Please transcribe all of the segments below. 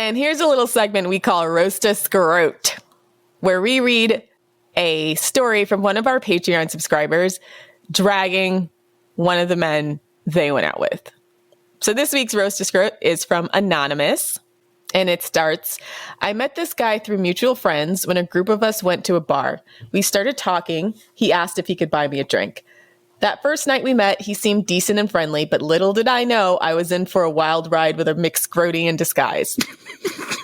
And here's a little segment we call Roast a Scrote, where we read a story from one of our Patreon subscribers dragging one of the men they went out with. So this week's Roast a Scrote is from Anonymous, and it starts, I met this guy through mutual friends when a group of us went to a bar. We started talking. He asked if he could buy me a drink. That first night we met, he seemed decent and friendly, but little did I know I was in for a wild ride with a McWhiskeyD in disguise.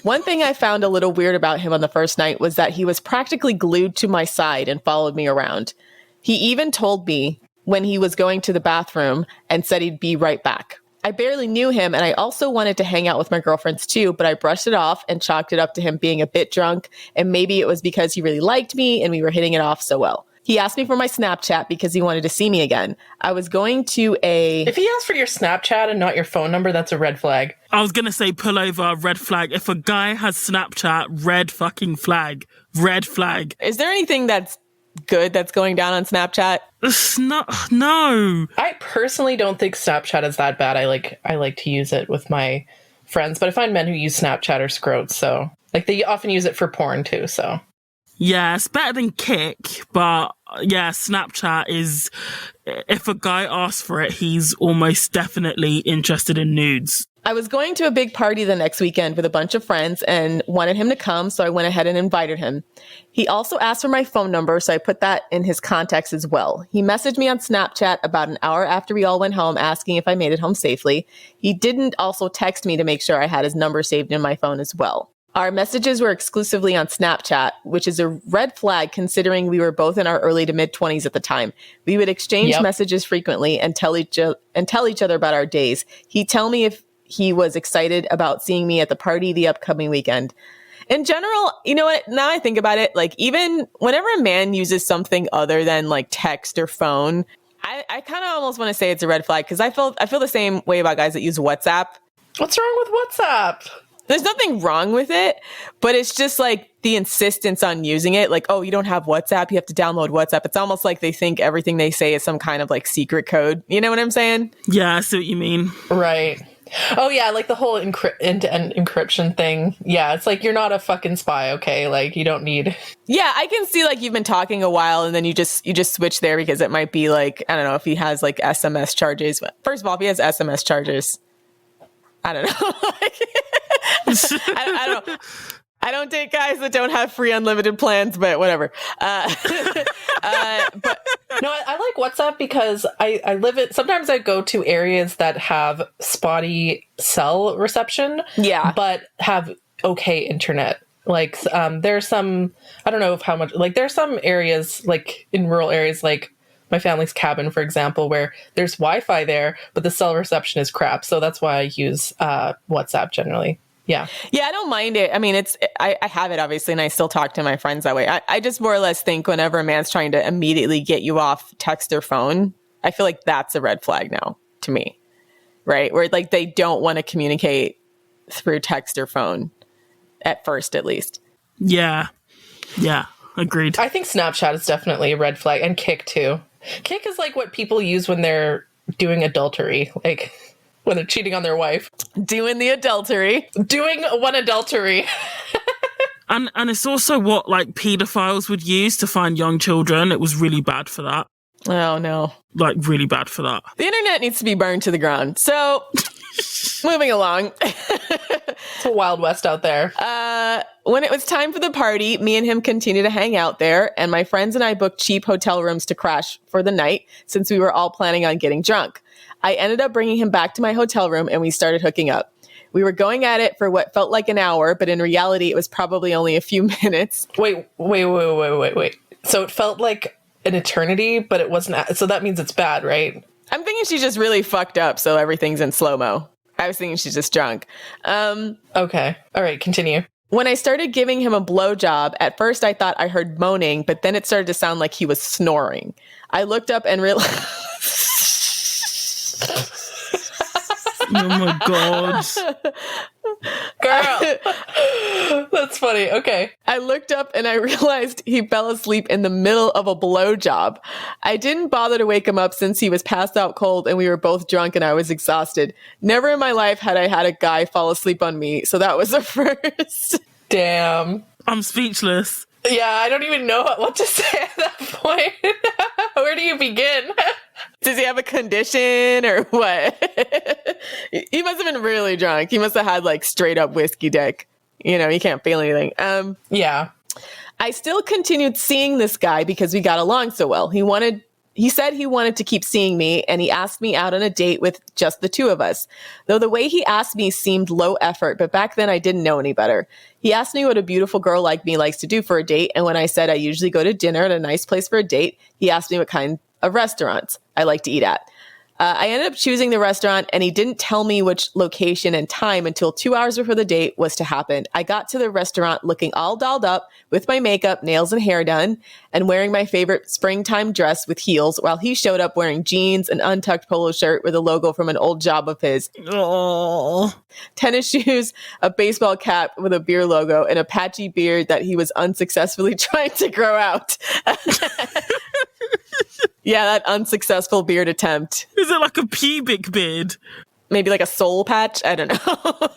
One thing I found a little weird about him on the first night was that he was practically glued to my side and followed me around. He even told me when he was going to the bathroom and said he'd be right back. I barely knew him, and I also wanted to hang out with my girlfriends too, but I brushed it off and chalked it up to him being a bit drunk, and maybe it was because he really liked me and we were hitting it off so well. He asked me for my Snapchat because he wanted to see me again. I was going to If he asked for your Snapchat and not your phone number, that's a red flag. I was going to say pull over, red flag. If a guy has Snapchat, red fucking flag. Red flag. Is there anything that's good that's going down on Snapchat? No. I personally don't think Snapchat is that bad. I like to use it with my friends, but I find men who use Snapchat are scrotes, so like they often use it for porn too, so. Yeah, it's better than Kick, but yeah, Snapchat is, if a guy asks for it, he's almost definitely interested in nudes. I was going to a big party the next weekend with a bunch of friends and wanted him to come, so I went ahead and invited him. He also asked for my phone number, so I put that in his contacts as well. He messaged me on Snapchat about an hour after we all went home, asking if I made it home safely. He didn't also text me to make sure I had his number saved in my phone as well. Our messages were exclusively on Snapchat, which is a red flag considering we were both in our early to mid-20s at the time. We would exchange messages frequently and tell each other about our days. He'd tell me if he was excited about seeing me at the party the upcoming weekend. In general, you know what? Now I think about it, like even whenever a man uses something other than like text or phone, I kind of almost want to say it's a red flag because I feel the same way about guys that use WhatsApp. What's wrong with WhatsApp? There's nothing wrong with it, but it's just like the insistence on using it. Like, oh, you don't have WhatsApp, you have to download WhatsApp. It's almost like they think everything they say is some kind of like secret code. You know what I'm saying? Yeah, I see what you mean. Right. Oh yeah, like the whole end-to-end encryption thing. Yeah, it's like you're not a fucking spy, okay? Like you don't need. Yeah, I can see like you've been talking a while and then you just switch there because it might be like, I don't know if he has like SMS charges. First of all, if he has SMS charges, I don't know. I don't date guys that don't have free unlimited plans, but whatever. But no, I like WhatsApp because I live it. Sometimes I go to areas that have spotty cell reception, but have okay internet. Like there's some, I don't know how much, like there's some areas like in rural areas, like my family's cabin, for example, where there's Wi-Fi there, but the cell reception is crap. So that's why I use WhatsApp generally. Yeah. Yeah, I don't mind it. I mean, I have it obviously, and I still talk to my friends that way. I just more or less think whenever a man's trying to immediately get you off text or phone, I feel like that's a red flag now to me, right? Where like they don't want to communicate through text or phone at first, at least. Yeah. Yeah. Agreed. I think Snapchat is definitely a red flag, and Kick too. Kick is like what people use when they're doing adultery, like when they're cheating on their wife. Doing the adultery. Doing one adultery. And it's also what like pedophiles would use to find young children. It was really bad for that. Oh no. Like really bad for that. The internet needs to be burned to the ground. So moving along. It's a Wild West out there. When it was time for the party, me and him continued to hang out there, and my friends and I booked cheap hotel rooms to crash for the night since we were all planning on getting drunk. I ended up bringing him back to my hotel room and we started hooking up. We were going at it for what felt like an hour, but in reality, it was probably only a few minutes. Wait. So it felt like an eternity, but it wasn't. So that means it's bad, right? I'm thinking she just really fucked up, so everything's in slow-mo. I was thinking she's just drunk. Okay. All right, continue. When I started giving him a blowjob, at first I thought I heard moaning, but then it started to sound like he was snoring. I looked up and realized... Oh my God. Girl. That's funny. Okay. I looked up and I realized he fell asleep in the middle of a blowjob. I didn't bother to wake him up since he was passed out cold and we were both drunk and I was exhausted. Never in my life had I had a guy fall asleep on me, so that was a first. Damn. I'm speechless. Yeah, I don't even know what to say at that point. Where do you begin? Does he have a condition or what? He must have been really drunk. He must have had like straight up whiskey dick. You know, you can't feel anything. Yeah. I still continued seeing this guy because we got along so well. He said he wanted to keep seeing me, and he asked me out on a date with just the two of us. Though the way he asked me seemed low effort, but back then I didn't know any better. He asked me what a beautiful girl like me likes to do for a date, and when I said I usually go to dinner at a nice place for a date, he asked me what kind of restaurants I like to eat at. I ended up choosing the restaurant, and he didn't tell me which location and time until 2 hours before the date was to happen. I got to the restaurant looking all dolled up with my makeup, nails, and hair done, and wearing my favorite springtime dress with heels, while he showed up wearing jeans, an untucked polo shirt with a logo from an old job of his, tennis shoes, a baseball cap with a beer logo, and a patchy beard that he was unsuccessfully trying to grow out. Yeah, that unsuccessful beard attempt. Is it like a pubic beard? Maybe like a soul patch? I don't know.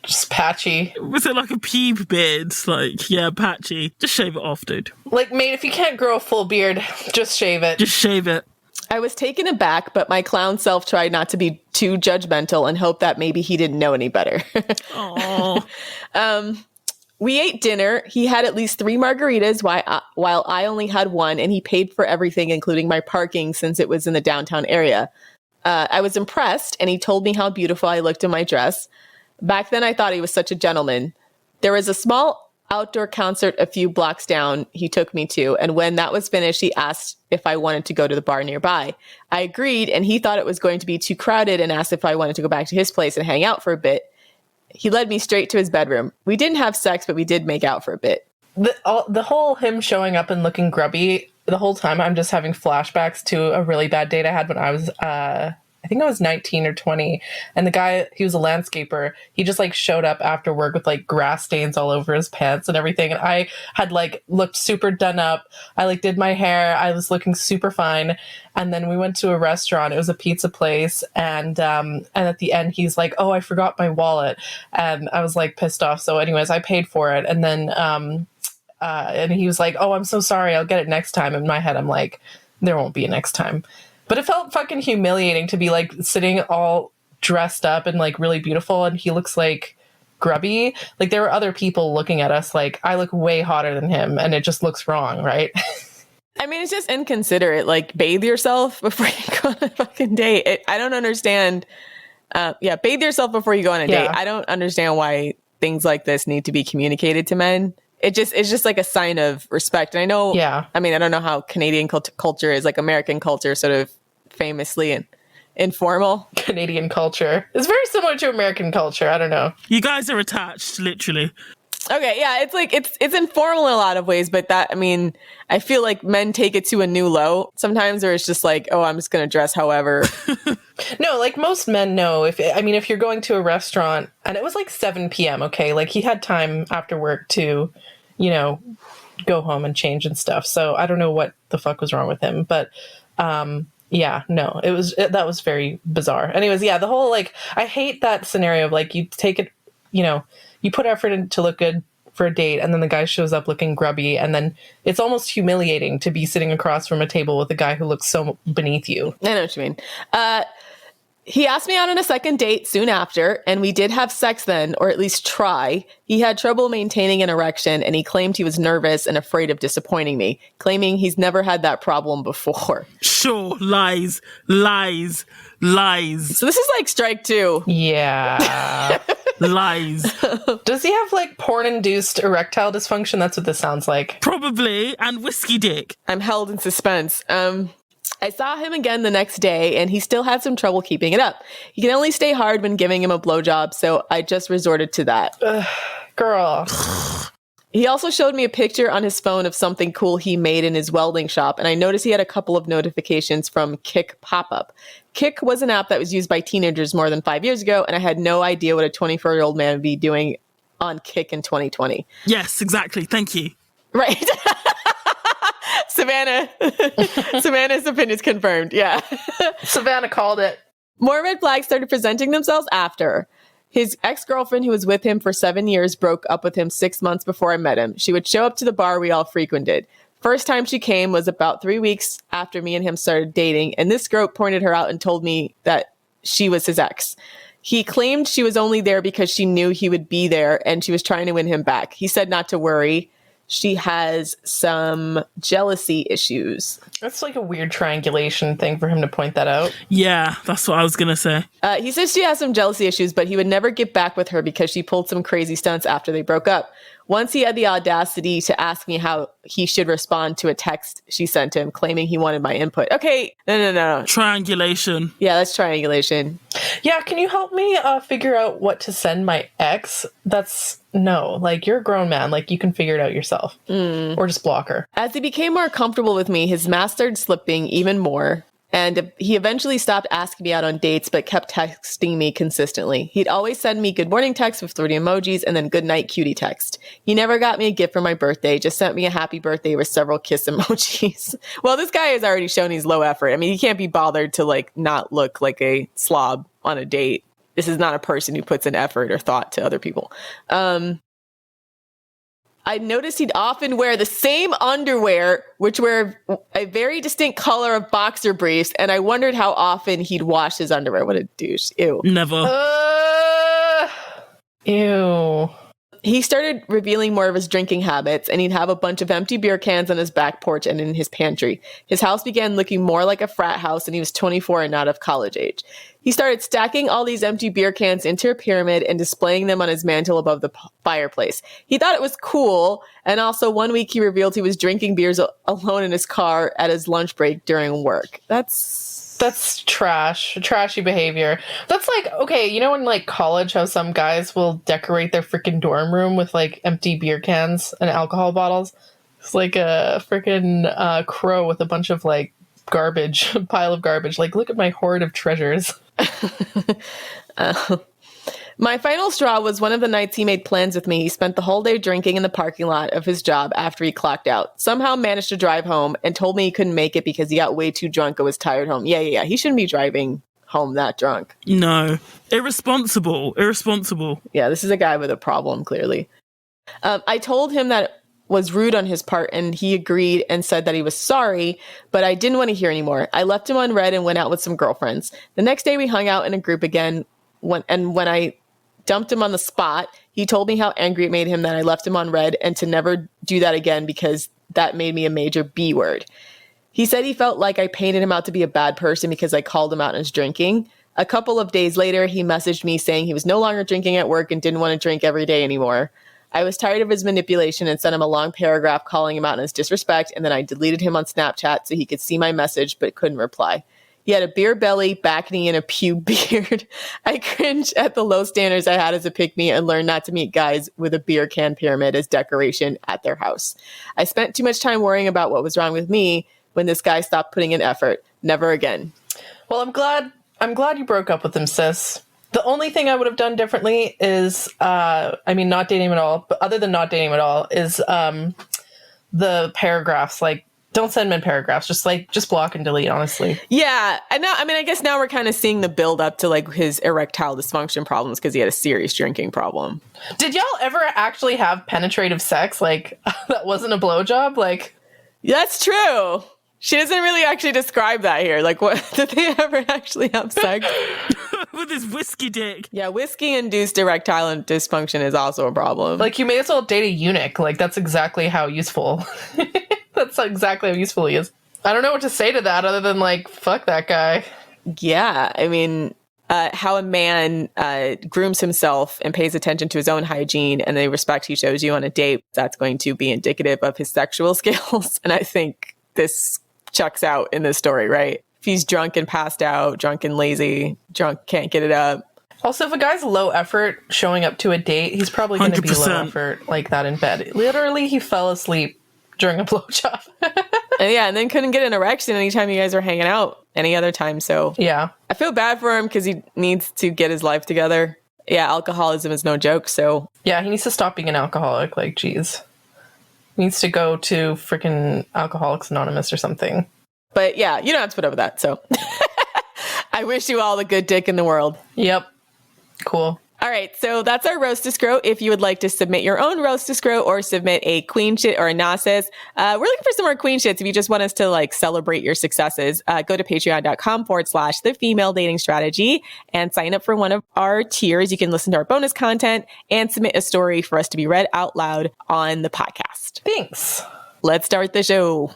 Just patchy. Was it like a pube beard? Like, yeah, patchy. Just shave it off, dude. Like, mate, if you can't grow a full beard, just shave it. Just shave it. I was taken aback, but my clown self tried not to be too judgmental and hoped that maybe he didn't know any better. Aww. We ate dinner. He had at least 3 margaritas while I only had 1, and he paid for everything, including my parking, since it was in the downtown area. I was impressed, and he told me how beautiful I looked in my dress. Back then, I thought he was such a gentleman. There was a small outdoor concert a few blocks down he took me to, and when that was finished, he asked if I wanted to go to the bar nearby. I agreed, and he thought it was going to be too crowded and asked if I wanted to go back to his place and hang out for a bit. He led me straight to his bedroom. We didn't have sex, but we did make out for a bit. The whole him showing up and looking grubby, the whole time I'm just having flashbacks to a really bad date I had when I was, I think I was 19 or 20. And the guy, he was a landscaper. He just like showed up after work with like grass stains all over his pants and everything. And I had like looked super done up. I like did my hair. I was looking super fine. And then we went to a restaurant. It was a pizza place. And at the end, he's like, oh, I forgot my wallet. And I was like pissed off. So anyways, I paid for it. And then, and he was like, oh, I'm so sorry. I'll get it next time. In my head, I'm like, there won't be a next time. But it felt fucking humiliating to be like sitting all dressed up and like really beautiful. And he looks like grubby. Like there were other people looking at us like I look way hotter than him. And it just looks wrong. Right. I mean, it's just inconsiderate. Like bathe yourself before you go on a fucking date. I don't understand. Bathe yourself before you go on a date. I don't understand why things like this need to be communicated to men. It's just like a sign of respect. And I know, I mean, I don't know how Canadian culture is, like American culture, sort of famously and informal. Canadian culture. It's very similar to American culture. I don't know. You guys are attached, literally. Okay, yeah, it's like, it's informal in a lot of ways, but that, I mean, I feel like men take it to a new low sometimes, or it's just like, oh, I'm just going to dress however. No, like most men know if you're going to a restaurant and it was like 7 p.m. Okay. Like he had time after work to, you know, go home and change and stuff. So I don't know what the fuck was wrong with him, but, that was very bizarre. Anyways, the whole, like, I hate that scenario of like, you take it, you know, you put effort in to look good for a date and then the guy shows up looking grubby and then it's almost humiliating to be sitting across from a table with a guy who looks so beneath you. I know what you mean. He asked me out on a second date soon after, and we did have sex then, or at least try. He had trouble maintaining an erection, and he claimed he was nervous and afraid of disappointing me, claiming he's never had that problem before. Sure, lies. So this is like strike 2. Yeah. Lies. Does he have like porn-induced erectile dysfunction? That's what this sounds like. Probably, and whiskey dick. I'm held in suspense. I saw him again the next day, and he still had some trouble keeping it up. He can only stay hard when giving him a blowjob, so I just resorted to that. Girl. He also showed me a picture on his phone of something cool he made in his welding shop, and I noticed he had a couple of notifications from Kik pop-up. Kik was an app that was used by teenagers more than 5 years ago, and I had no idea what a 24-year-old man would be doing on Kick in 2020. Yes, exactly. Thank you. Right. Savannah's opinion is confirmed. Yeah. Savannah called it. More red flags started presenting themselves after. His ex-girlfriend, who was with him for 7 years, broke up with him 6 months before I met him. She would show up to the bar we all frequented. First time she came was about 3 weeks after me and him started dating, and this girl pointed her out and told me that she was his ex. He claimed she was only there because she knew he would be there, and she was trying to win him back. He said not to worry. She has some jealousy issues. That's like a weird triangulation thing for him to point that out. Yeah, that's what I was going to say. He says she has some jealousy issues, but he would never get back with her because she pulled some crazy stunts after they broke up. Once he had the audacity to ask me how he should respond to a text she sent him, claiming he wanted my input. Okay, no. Triangulation. Yeah, that's triangulation. Yeah, can you help me figure out what to send my ex? Like, you're a grown man. Like, you can figure it out yourself. Or just block her. As he became more comfortable with me, his mask started slipping even more. And he eventually stopped asking me out on dates, but kept texting me consistently. He'd always send me good morning text with 30 emojis and then good night cutie text. He never got me a gift for my birthday, just sent me a happy birthday with several kiss emojis. Well, this guy has already shown he's low effort. I mean, he can't be bothered to like not look like a slob on a date. This is not a person who puts an effort or thought to other people. I noticed he'd often wear the same underwear, which were a very distinct color of boxer briefs, and I wondered how often he'd wash his underwear. What a douche. Ew. Never. Ew. He started revealing more of his drinking habits, and he'd have a bunch of empty beer cans on his back porch and in his pantry. His house began looking more like a frat house, and he was 24 and not of college age. He started stacking all these empty beer cans into a pyramid and displaying them on his mantle above the fireplace. He thought it was cool, and also one week he revealed he was drinking beers alone in his car at his lunch break during work. That's trashy behavior. That's like, okay, you know in like college how some guys will decorate their freaking dorm room with like empty beer cans and alcohol bottles? It's like a freaking crow with a bunch of like garbage, a pile of garbage. Like, look at my hoard of treasures. My final straw was one of the nights he made plans with me. He spent the whole day drinking in the parking lot of his job after he clocked out. Somehow managed to drive home and told me he couldn't make it because he got way too drunk and was tired home. Yeah. He shouldn't be driving home that drunk. No. Irresponsible. Yeah, this is a guy with a problem, clearly. I told him that it was rude on his part, and he agreed and said that he was sorry, but I didn't want to hear anymore. I left him unread and went out with some girlfriends. The next day we hung out in a group again, when I dumped him on the spot, he told me how angry it made him that I left him on red and to never do that again because that made me a major B word. He said he felt like I painted him out to be a bad person because I called him out on his drinking. A couple of days later, he messaged me saying he was no longer drinking at work and didn't want to drink every day anymore. I was tired of his manipulation and sent him a long paragraph calling him out on his disrespect, and then I deleted him on Snapchat so he could see my message but couldn't reply. He had a beer belly, back knee, and a pube beard. I cringed at the low standards I had as a pick-me and learned not to meet guys with a beer can pyramid as decoration at their house. I spent too much time worrying about what was wrong with me when this guy stopped putting in effort. Never again. Well, I'm glad you broke up with him, sis. The only thing I would have done differently is, not dating him at all, but other than not dating him at all, is the paragraphs, like, don't send him in paragraphs. Just block and delete, honestly. Yeah. And now, I guess now we're kind of seeing the build up to like his erectile dysfunction problems because he had a serious drinking problem. Did y'all ever actually have penetrative sex? Like, that wasn't a blowjob? Like, that's true. She doesn't really actually describe that here. Like, what did they ever actually have sex? With his whiskey dick. Yeah, whiskey-induced erectile dysfunction is also a problem. Like, you may as well date a eunuch. Like, that's exactly how useful. That's exactly how useful he is. I don't know what to say to that other than, like, fuck that guy. Yeah, how a man grooms himself and pays attention to his own hygiene and the respect he shows you on a date, that's going to be indicative of his sexual skills. And I think this checks out in this story, right? If he's drunk and passed out, drunk and lazy, drunk, can't get it up. Also, if a guy's low effort showing up to a date, he's probably going to be 100%. low effort like that in bed. Literally, he fell asleep during a blowjob. And then couldn't get an erection anytime you guys were hanging out any other time. So yeah, I feel bad for him because he needs to get his life together. yeah, alcoholism is no joke. So yeah, he needs to stop being an alcoholic. Like, geez. He needs to go to freaking Alcoholics Anonymous or something. But yeah, you don't have to put up with that. So I wish you all the good dick in the world. Yep. Cool. All right, so that's our roast to scrote. If you would like to submit your own roast to scrote or submit a queen shit or a Gnosis, we're looking for some more queen shits. If you just want us to like celebrate your successes, go to patreon.com/the female dating strategy and sign up for one of our tiers. You can listen to our bonus content and submit a story for us to be read out loud on the podcast. Thanks. Let's start the show.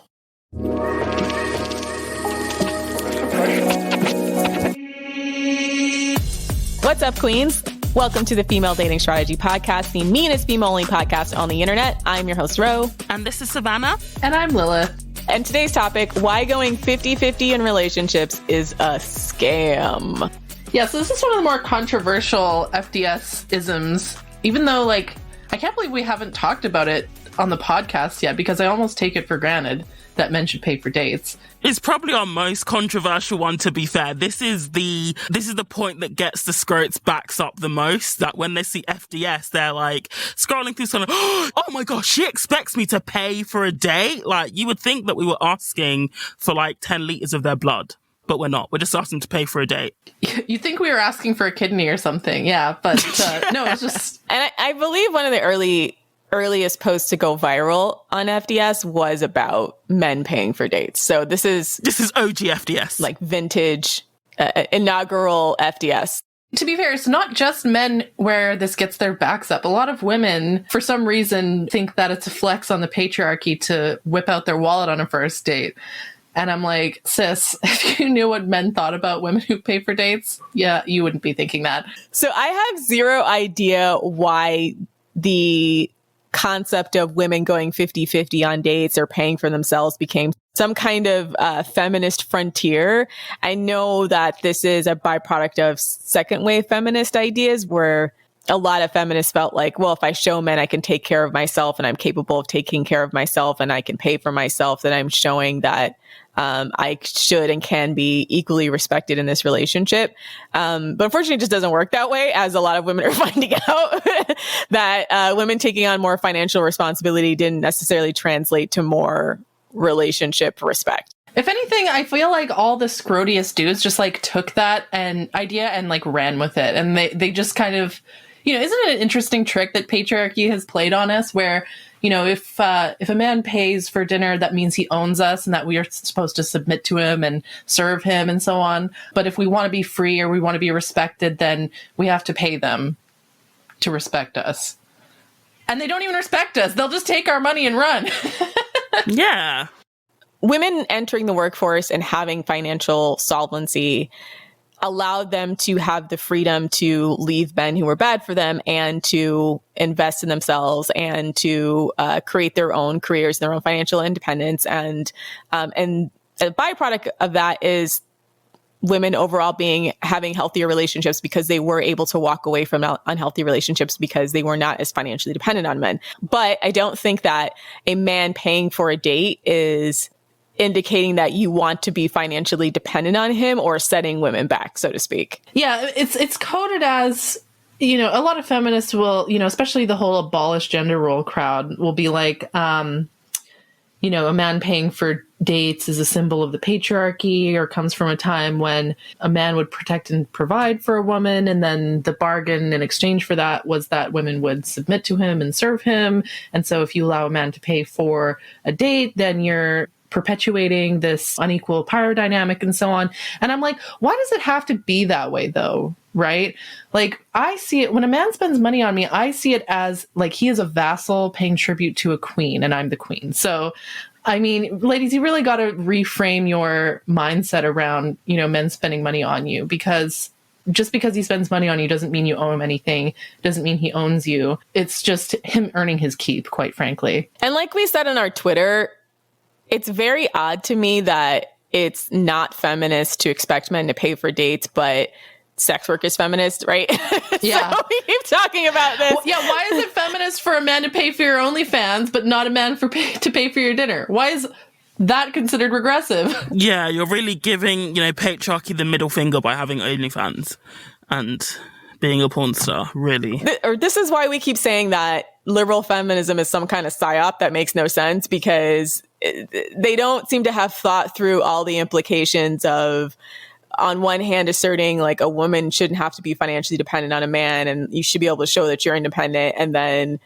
What's up, queens? Welcome to the Female Dating Strategy Podcast, the meanest female-only podcast on the internet. I'm your host, Ro. And this is Savannah. And I'm Lilith. And today's topic, why going 50-50 in relationships is a scam. Yeah, so this is one of the more controversial FDS isms, even though, like, I can't believe we haven't talked about it on the podcast yet, because I almost take it for granted that men should pay for dates. It's probably our most controversial one, to be fair. This is the point that gets the scrotes backs up the most, that when they see FDS, they're like scrolling through something, oh my gosh, she expects me to pay for a date? Like, you would think that we were asking for like 10 litres of their blood. But we're not. We're just asking to pay for a date. You think we were asking for a kidney or something. Yeah, but no, it's just... And I believe one of the earliest posts to go viral on FDS was about men paying for dates. So this is OG FDS. Like vintage, inaugural FDS. To be fair, it's not just men where this gets their backs up. A lot of women, for some reason, think that it's a flex on the patriarchy to whip out their wallet on a first date. And I'm like, sis, if you knew what men thought about women who pay for dates, yeah, you wouldn't be thinking that. So I have zero idea why the concept of women going 50-50 on dates or paying for themselves became some kind of feminist frontier. I know that this is a byproduct of second wave feminist ideas where a lot of feminists felt like, well, if I show men I can take care of myself and I'm capable of taking care of myself and I can pay for myself, then I'm showing that I should and can be equally respected in this relationship. But unfortunately, it just doesn't work that way, as a lot of women are finding out that women taking on more financial responsibility didn't necessarily translate to more relationship respect. If anything, I feel like all the scrotiest dudes just like took that idea and like ran with it. And they just kind of, you know, isn't it an interesting trick that patriarchy has played on us where, you know, if a man pays for dinner, that means he owns us and that we are supposed to submit to him and serve him and so on. But if we want to be free or we want to be respected, then we have to pay them to respect us. And they don't even respect us. They'll just take our money and run. Yeah. Women entering the workforce and having financial solvency allowed them to have the freedom to leave men who were bad for them and to invest in themselves and to create their own careers, their own financial independence. And a byproduct of that is women overall having healthier relationships because they were able to walk away from unhealthy relationships because they were not as financially dependent on men. But I don't think that a man paying for a date is indicating that you want to be financially dependent on him or setting women back, so to speak. Yeah, it's coded as, you know, a lot of feminists will, you know, especially the whole abolish gender role crowd will be like, you know, a man paying for dates is a symbol of the patriarchy or comes from a time when a man would protect and provide for a woman. And then the bargain in exchange for that was that women would submit to him and serve him. And so if you allow a man to pay for a date, then you're perpetuating this unequal power dynamic and so on. And I'm like, why does it have to be that way though? Right? Like, I see it when a man spends money on me, I see it as like he is a vassal paying tribute to a queen and I'm the queen. So, I mean, ladies, you really got to reframe your mindset around, you know, men spending money on you, because just because he spends money on you doesn't mean you owe him anything. Doesn't mean he owns you. It's just him earning his keep, quite frankly. And like we said on our Twitter, it's very odd to me that it's not feminist to expect men to pay for dates, but sex work is feminist, right? Yeah. So we keep talking about this. Well, yeah, why is it feminist for a man to pay for your OnlyFans, but not a man to pay for your dinner? Why is that considered regressive? Yeah, you're really giving, you know, patriarchy the middle finger by having OnlyFans and being a porn star, really. This is why we keep saying that liberal feminism is some kind of psyop that makes no sense, because they don't seem to have thought through all the implications of, on one hand, asserting like a woman shouldn't have to be financially dependent on a man and you should be able to show that you're independent, and then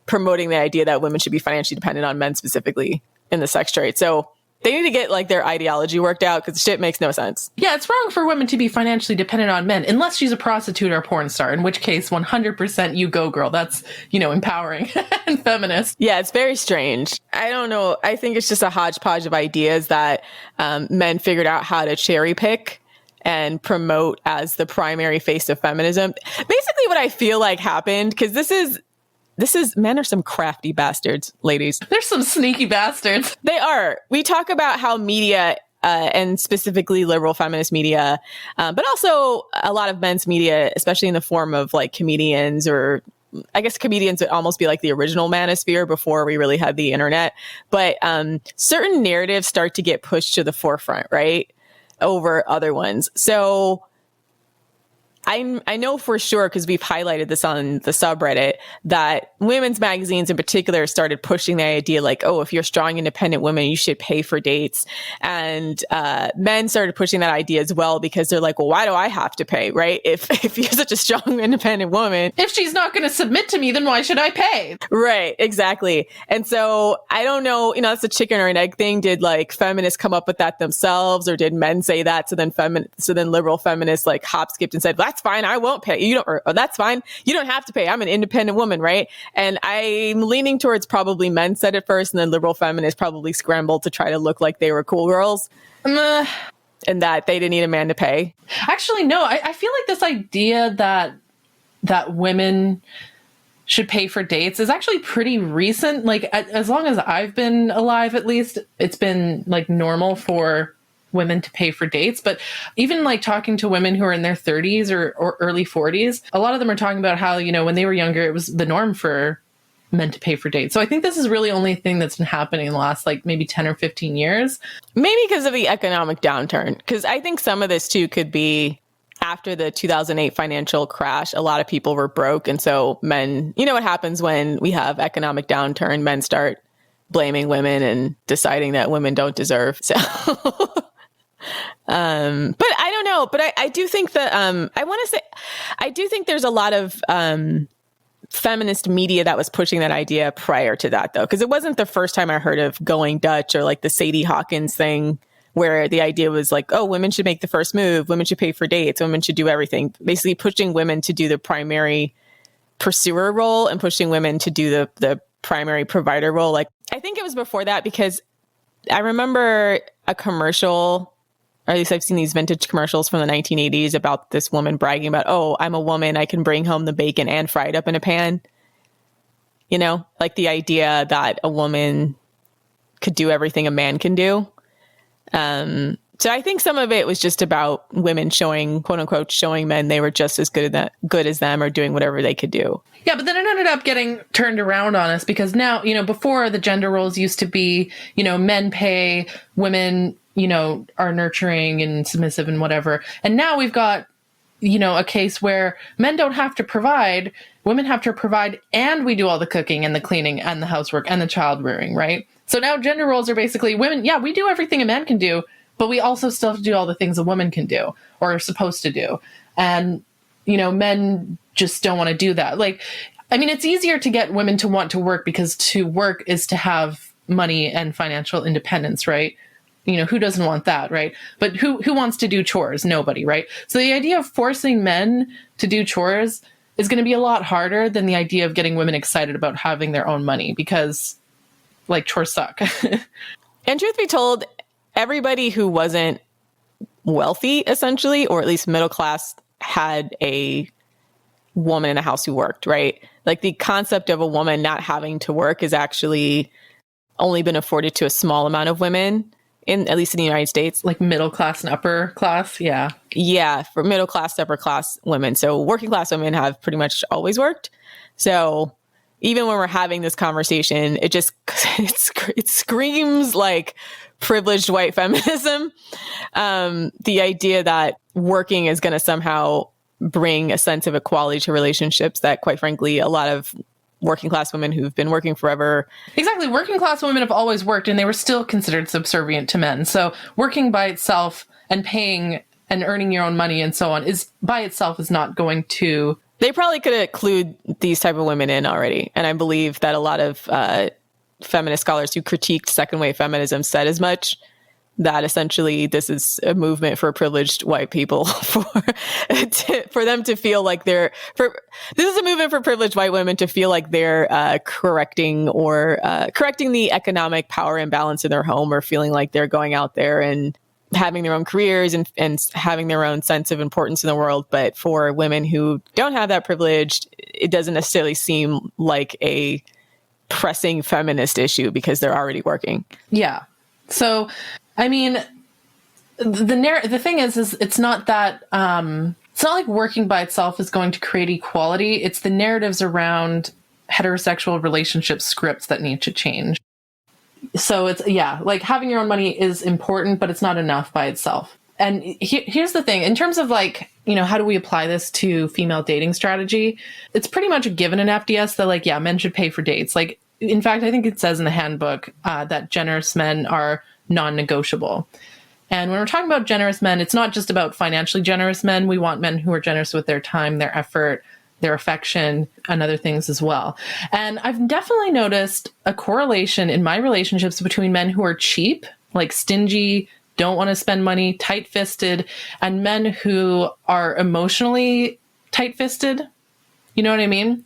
promoting the idea that women should be financially dependent on men, specifically in the sex trade. So they need to get like their ideology worked out, because shit makes no sense. Yeah, it's wrong for women to be financially dependent on men, unless she's a prostitute or a porn star, in which case 100% you go, girl. That's, empowering and feminist. Yeah, it's very strange. I don't know. I think it's just a hodgepodge of ideas that men figured out how to cherry pick and promote as the primary face of feminism. Basically what I feel like happened, because this is men are some crafty bastards, ladies. They're some sneaky bastards. They are. We talk about how media, and specifically liberal feminist media, but also a lot of men's media, especially in the form of like comedians, or I guess comedians would almost be like the original manosphere before we really had the internet. But certain narratives start to get pushed to the forefront, right, over other ones. So I know for sure, because we've highlighted this on the subreddit, that women's magazines in particular started pushing the idea like, oh, if you're strong, independent women, you should pay for dates. And men started pushing that idea as well, because they're like, well, why do I have to pay, right? If you're such a strong, independent woman. If she's not going to submit to me, then why should I pay? Right, exactly. And so I don't know, that's a chicken or an egg thing. Did like feminists come up with that themselves, or did men say that? So then liberal feminists like hop skipped and said, that's fine, I won't pay. That's fine, you don't have to pay. I'm an independent woman, right? And I'm leaning towards probably men said it first, and then liberal feminists probably scrambled to try to look like they were cool girls. And that they didn't need a man to pay. Actually, no. I feel like this idea that women should pay for dates is actually pretty recent. Like, as long as I've been alive, at least, it's been like normal for women to pay for dates. But even like talking to women who are in their 30s or early 40s, a lot of them are talking about how, when they were younger, it was the norm for men to pay for dates. So I think this is really only a thing that's been happening in the last like maybe 10 or 15 years. Maybe because of the economic downturn. Because I think some of this too could be after the 2008 financial crash, a lot of people were broke. And so men, what happens when we have economic downturn, men start blaming women and deciding that women don't deserve. So but I don't know. But I do think that I do think there's a lot of feminist media that was pushing that idea prior to that, though, because it wasn't the first time I heard of Going Dutch or like the Sadie Hawkins thing, where the idea was like, oh, women should make the first move, women should pay for dates, women should do everything, basically pushing women to do the primary pursuer role and pushing women to do the primary provider role. Like, I think it was before that, because I remember a commercial, or at least I've seen these vintage commercials from the 1980s about this woman bragging about, oh, I'm a woman, I can bring home the bacon and fry it up in a pan. Like the idea that a woman could do everything a man can do. So I think some of it was just about women showing, quote unquote, showing men they were just as good as them, or doing whatever they could do. Yeah, but then it ended up getting turned around on us, because now, before the gender roles used to be, men pay, women, are nurturing and submissive and whatever. And now we've got, a case where men don't have to provide, women have to provide, and we do all the cooking and the cleaning and the housework and the child rearing, right? So now gender roles are basically women. Yeah, we do everything a man can do, but we also still have to do all the things a woman can do or are supposed to do. And, men just don't want to do that. Like, I mean, it's easier to get women to want to work, because to work is to have money and financial independence, right? Who doesn't want that, right? But who wants to do chores? Nobody, right? So the idea of forcing men to do chores is going to be a lot harder than the idea of getting women excited about having their own money, because like chores suck. And truth be told, everybody who wasn't wealthy, essentially, or at least middle class, had a woman in the house who worked, right? Like the concept of a woman not having to work is actually only been afforded to a small amount of women, at least in the United States. Like middle class and upper class. Yeah. Yeah. For middle class to upper class women. So working class women have pretty much always worked. So even when we're having this conversation, it screams like privileged white feminism. The idea that working is going to somehow bring a sense of equality to relationships that, quite frankly, a lot of working class women who've been working forever. Exactly. Working class women have always worked, and they were still considered subservient to men. So working by itself and paying and earning your own money and so on is by itself is not going to... They probably could include these type of women in already. And I believe that a lot of feminist scholars who critiqued second wave feminism said as much, that essentially this is a movement for privileged white people for them to feel like this is a movement for privileged white women to feel like they're correcting the economic power imbalance in their home, or feeling like they're going out there and having their own careers and having their own sense of importance in the world. But for women who don't have that privilege, it doesn't necessarily seem like a pressing feminist issue because they're already working. Yeah. So, I mean, the thing is it's not that, it's not like working by itself is going to create equality. It's the narratives around heterosexual relationship scripts that need to change. So it's, like having your own money is important, but it's not enough by itself. And here's the thing, in terms of like, how do we apply this to female dating strategy? It's pretty much a given in FDS that men should pay for dates. Like, in fact, I think it says in the handbook that generous men are non-negotiable. And when we're talking about generous men, it's not just about financially generous men. We want men who are generous with their time, their effort, their affection, and other things as well. And I've definitely noticed a correlation in my relationships between men who are cheap, like stingy, don't want to spend money, tight-fisted, and men who are emotionally tight-fisted. You know what I mean?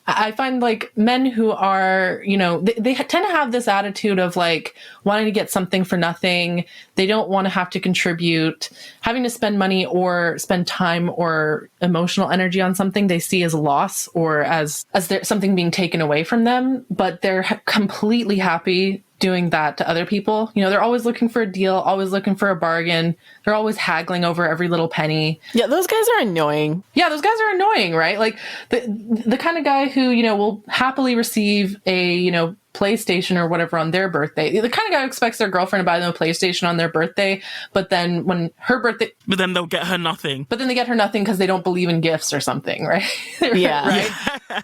I find like men who are, they tend to have this attitude of like wanting to get something for nothing. They don't want to have to contribute, having to spend money or spend time or emotional energy on something they see as loss or as there something being taken away from them, but they're completely happy doing that to other people. They're always looking for a deal, always looking for a bargain. They're always haggling over every little penny. Yeah, those guys are annoying. Yeah, those guys are annoying, right? Like the kind of guy who, will happily receive a, PlayStation or whatever on their birthday. The kind of guy who expects their girlfriend to buy them a PlayStation on their birthday, but then when her birthday... But then they'll get her nothing. But then they get her nothing because they don't believe in gifts or something, right? Yeah.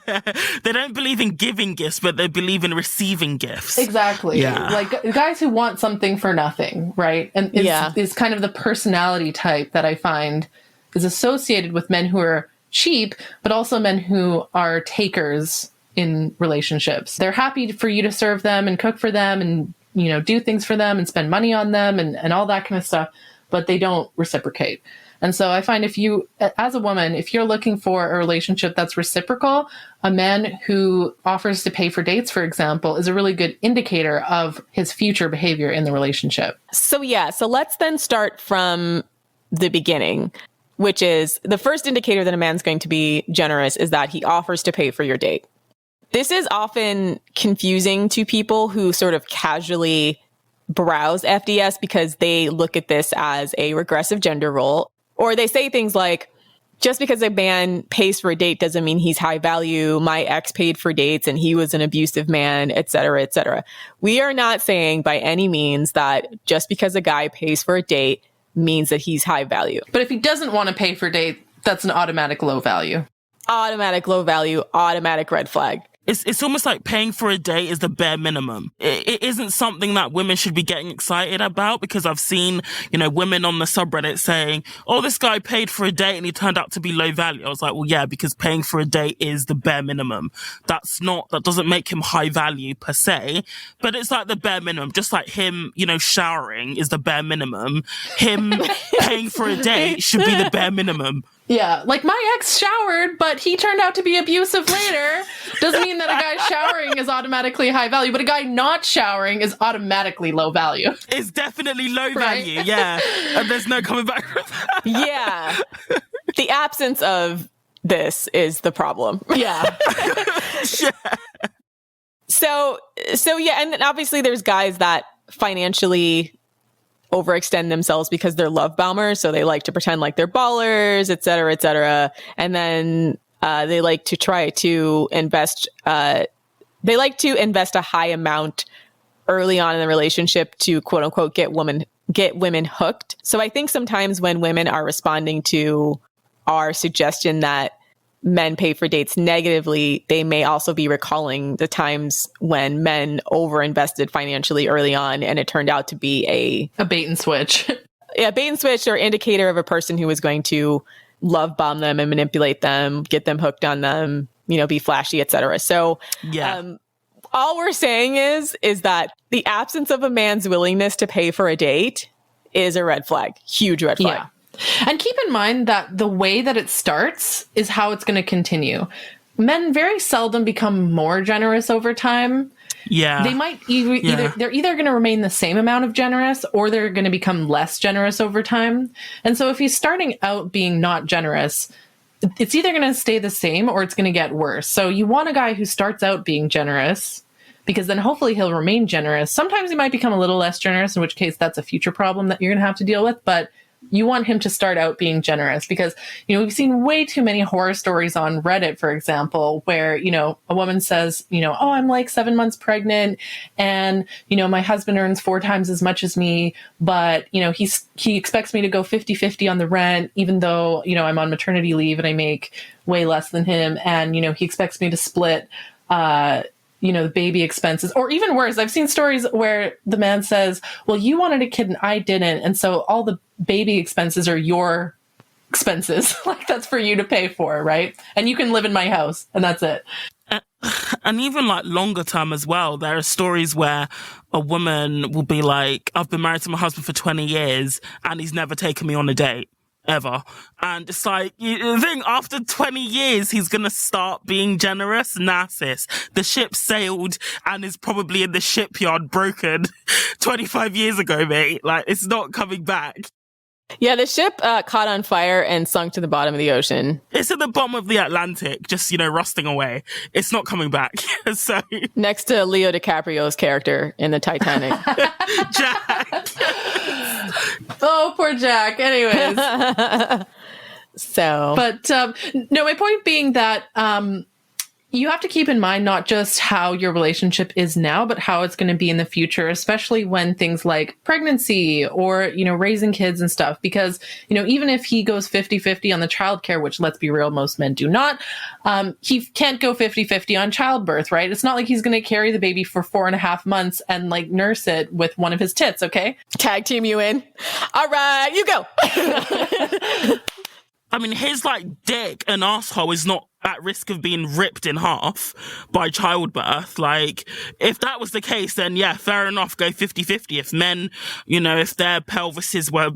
Right? They don't believe in giving gifts, but they believe in receiving gifts. Exactly. Yeah. Like guys who want something for nothing, right? And it's kind of the personality type that I find is associated with men who are cheap, but also men who are takers in relationships. They're happy for you to serve them and cook for them and, do things for them and spend money on them and all that kind of stuff, but they don't reciprocate. And so I find if you, as a woman, if you're looking for a relationship that's reciprocal, a man who offers to pay for dates, for example, is a really good indicator of his future behavior in the relationship. So let's then start from the beginning, which is the first indicator that a man's going to be generous is that he offers to pay for your date. This is often confusing to people who sort of casually browse FDS because they look at this as a regressive gender role, or they say things like, just because a man pays for a date doesn't mean he's high value. My ex paid for dates and he was an abusive man, et cetera, et cetera. We are not saying by any means that just because a guy pays for a date means that he's high value. But if he doesn't want to pay for a date, that's an automatic low value. Automatic low value, automatic red flag. It's almost like paying for a date is the bare minimum. It isn't something that women should be getting excited about, because I've seen, women on the subreddit saying, oh, this guy paid for a date and he turned out to be low value. I was like, well, yeah, because paying for a date is the bare minimum. That doesn't make him high value per se, but it's like the bare minimum. Just like him, showering is the bare minimum. Him paying for a date should be the bare minimum. Yeah, like my ex showered, but he turned out to be abusive later. Doesn't mean that a guy showering is automatically high value, but a guy not showering is automatically low value. It's definitely low value, yeah. And there's no coming back from that. Yeah. The absence of this is the problem. Yeah. Yeah. So yeah, and then obviously there's guys that financially overextend themselves because they're love bombers. So they like to pretend like they're ballers, et cetera, et cetera. And then they like to try to invest. They like to invest a high amount early on in the relationship to quote unquote get women hooked. So I think sometimes when women are responding to our suggestion that men pay for dates negatively, they may also be recalling the times when men overinvested financially early on and it turned out to be a bait and switch. Yeah, bait and switch, or indicator of a person who was going to love bomb them and manipulate them, get them hooked on them, be flashy, etc. So all we're saying is that the absence of a man's willingness to pay for a date is a red flag. Huge red flag. Yeah. And keep in mind that the way that it starts is how it's going to continue. Men very seldom become more generous over time. Yeah. They might they're either going to remain the same amount of generous or they're going to become less generous over time. And so if he's starting out being not generous, it's either going to stay the same or it's going to get worse. So you want a guy who starts out being generous, because then hopefully he'll remain generous. Sometimes he might become a little less generous, in which case that's a future problem that you're going to have to deal with. But you want him to start out being generous because, we've seen way too many horror stories on Reddit, for example, where, a woman says, oh, I'm like 7 months pregnant and, my husband earns 4 times as much as me, but, he expects me to go 50-50 on the rent, even though, I'm on maternity leave and I make way less than him. And, he expects me to split, the baby expenses, or even worse. I've seen stories where the man says, well, you wanted a kid and I didn't. And so all the baby expenses are your expenses. Like that's for you to pay for. Right. And you can live in my house and that's it. And even like longer term as well, there are stories where a woman will be like, I've been married to my husband for 20 years and he's never taken me on a date. Ever. And it's like, you think after 20 years, he's going to start being generous? Narciss. The ship sailed and is probably in the shipyard broken 25 years ago, mate. Like, it's not coming back. Yeah, the ship caught on fire and sunk to the bottom of the ocean. It's at the bottom of the Atlantic, just, rusting away. It's not coming back. So next to Leo DiCaprio's character in the Titanic. Jack. Oh, poor Jack. Anyways. But no, my point being that you have to keep in mind not just how your relationship is now, but how it's going to be in the future, especially when things like pregnancy or, raising kids and stuff. Because, even if he goes 50-50 on the childcare, which let's be real, most men do not, he can't go 50-50 on childbirth, right? It's not like he's going to carry the baby for 4.5 months and like nurse it with one of his tits. Okay. Tag team you in. All right, you go. I mean, his dick and asshole is not at risk of being ripped in half by childbirth. Like, if that was the case, then yeah, fair enough, go 50-50. If men, if their pelvises were,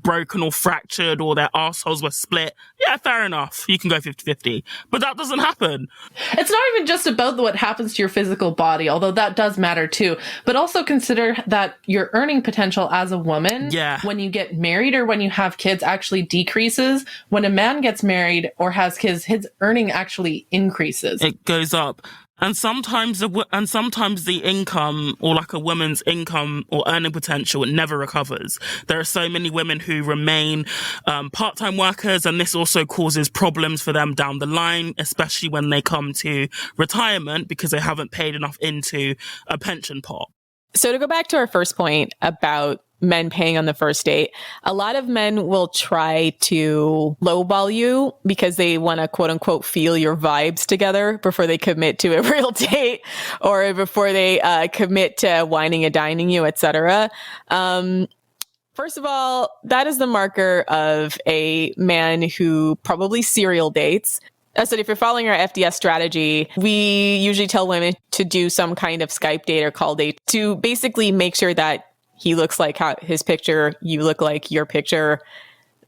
broken or fractured or their assholes were split, yeah, fair enough, you can go 50-50. But that doesn't happen. It's not even just about what happens to your physical body, although that does matter too. But also consider that your earning potential as a woman, when you get married or when you have kids, actually decreases. When a man gets married or has kids, his earning actually increases. It goes up. And sometimes the income, or like a woman's income or earning potential, it never recovers. There are so many women who remain part-time workers, and this also causes problems for them down the line, especially when they come to retirement because they haven't paid enough into a pension pot. So to go back to our first point about men paying on the first date, a lot of men will try to lowball you because they want to quote unquote feel your vibes together before they commit to a real date or before they commit to whining and dining you, etc. First of all, that is the marker of a man who probably serial dates. So if you're following our FDS strategy, we usually tell women to do some kind of Skype date or call date to basically make sure that he looks like his picture, you look like your picture,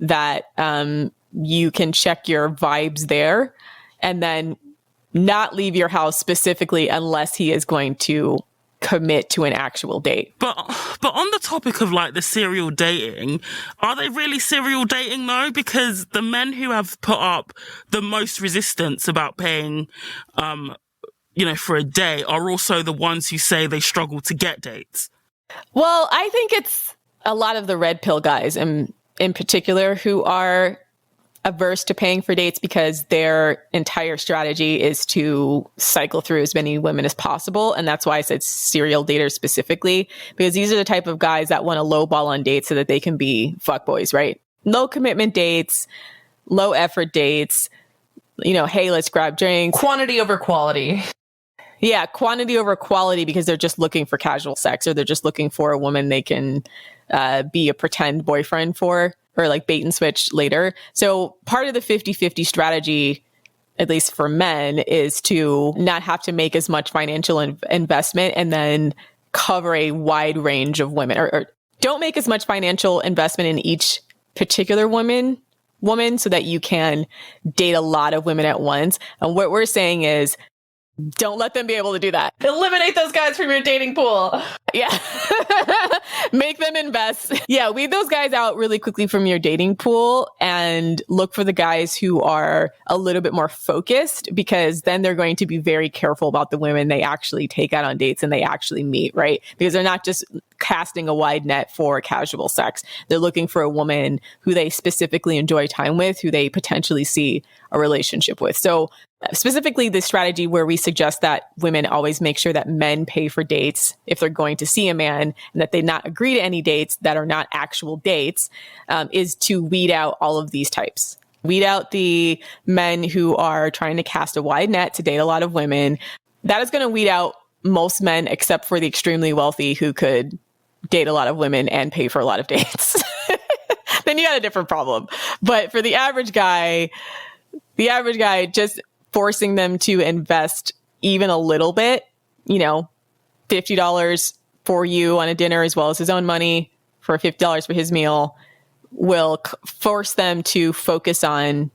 that you can check your vibes there, and then not leave your house specifically unless he is going to commit to an actual date. But on the topic of the serial dating, are they really serial dating though? Because the men who have put up the most resistance about paying, for a date are also the ones who say they struggle to get dates. Well, I think it's a lot of the red pill guys in particular who are averse to paying for dates because their entire strategy is to cycle through as many women as possible. And that's why I said serial daters specifically, because these are the type of guys that want to lowball on dates so that they can be fuckboys, right? No commitment dates, low effort dates, hey, let's grab drinks. Quantity over quality. Yeah, quantity over quality, because they're just looking for casual sex, or they're just looking for a woman they can be a pretend boyfriend for, or like bait and switch later. So part of the 50-50 strategy, at least for men, is to not have to make as much financial investment and then cover a wide range of women, or don't make as much financial investment in each particular woman so that you can date a lot of women at once. And what we're saying is, don't let them be able to do that. Eliminate those guys from your dating pool. Yeah. Make them invest. Yeah, weed those guys out really quickly from your dating pool and look for the guys who are a little bit more focused, because then they're going to be very careful about the women they actually take out on dates and they actually meet, right? Because they're not just casting a wide net for casual sex. They're looking for a woman who they specifically enjoy time with, who they potentially see a relationship with. So specifically the strategy where we suggest that women always make sure that men pay for dates if they're going to see a man, and that they not agree to any dates that are not actual dates, is to weed out all of these types. Weed out the men who are trying to cast a wide net to date a lot of women. That is going to weed out most men, except for the extremely wealthy who could date a lot of women and pay for a lot of dates. Then you got a different problem. But for the average guy, just forcing them to invest even a little bit, $50 for you on a dinner, as well as his own money for $50 for his meal, will force them to focus on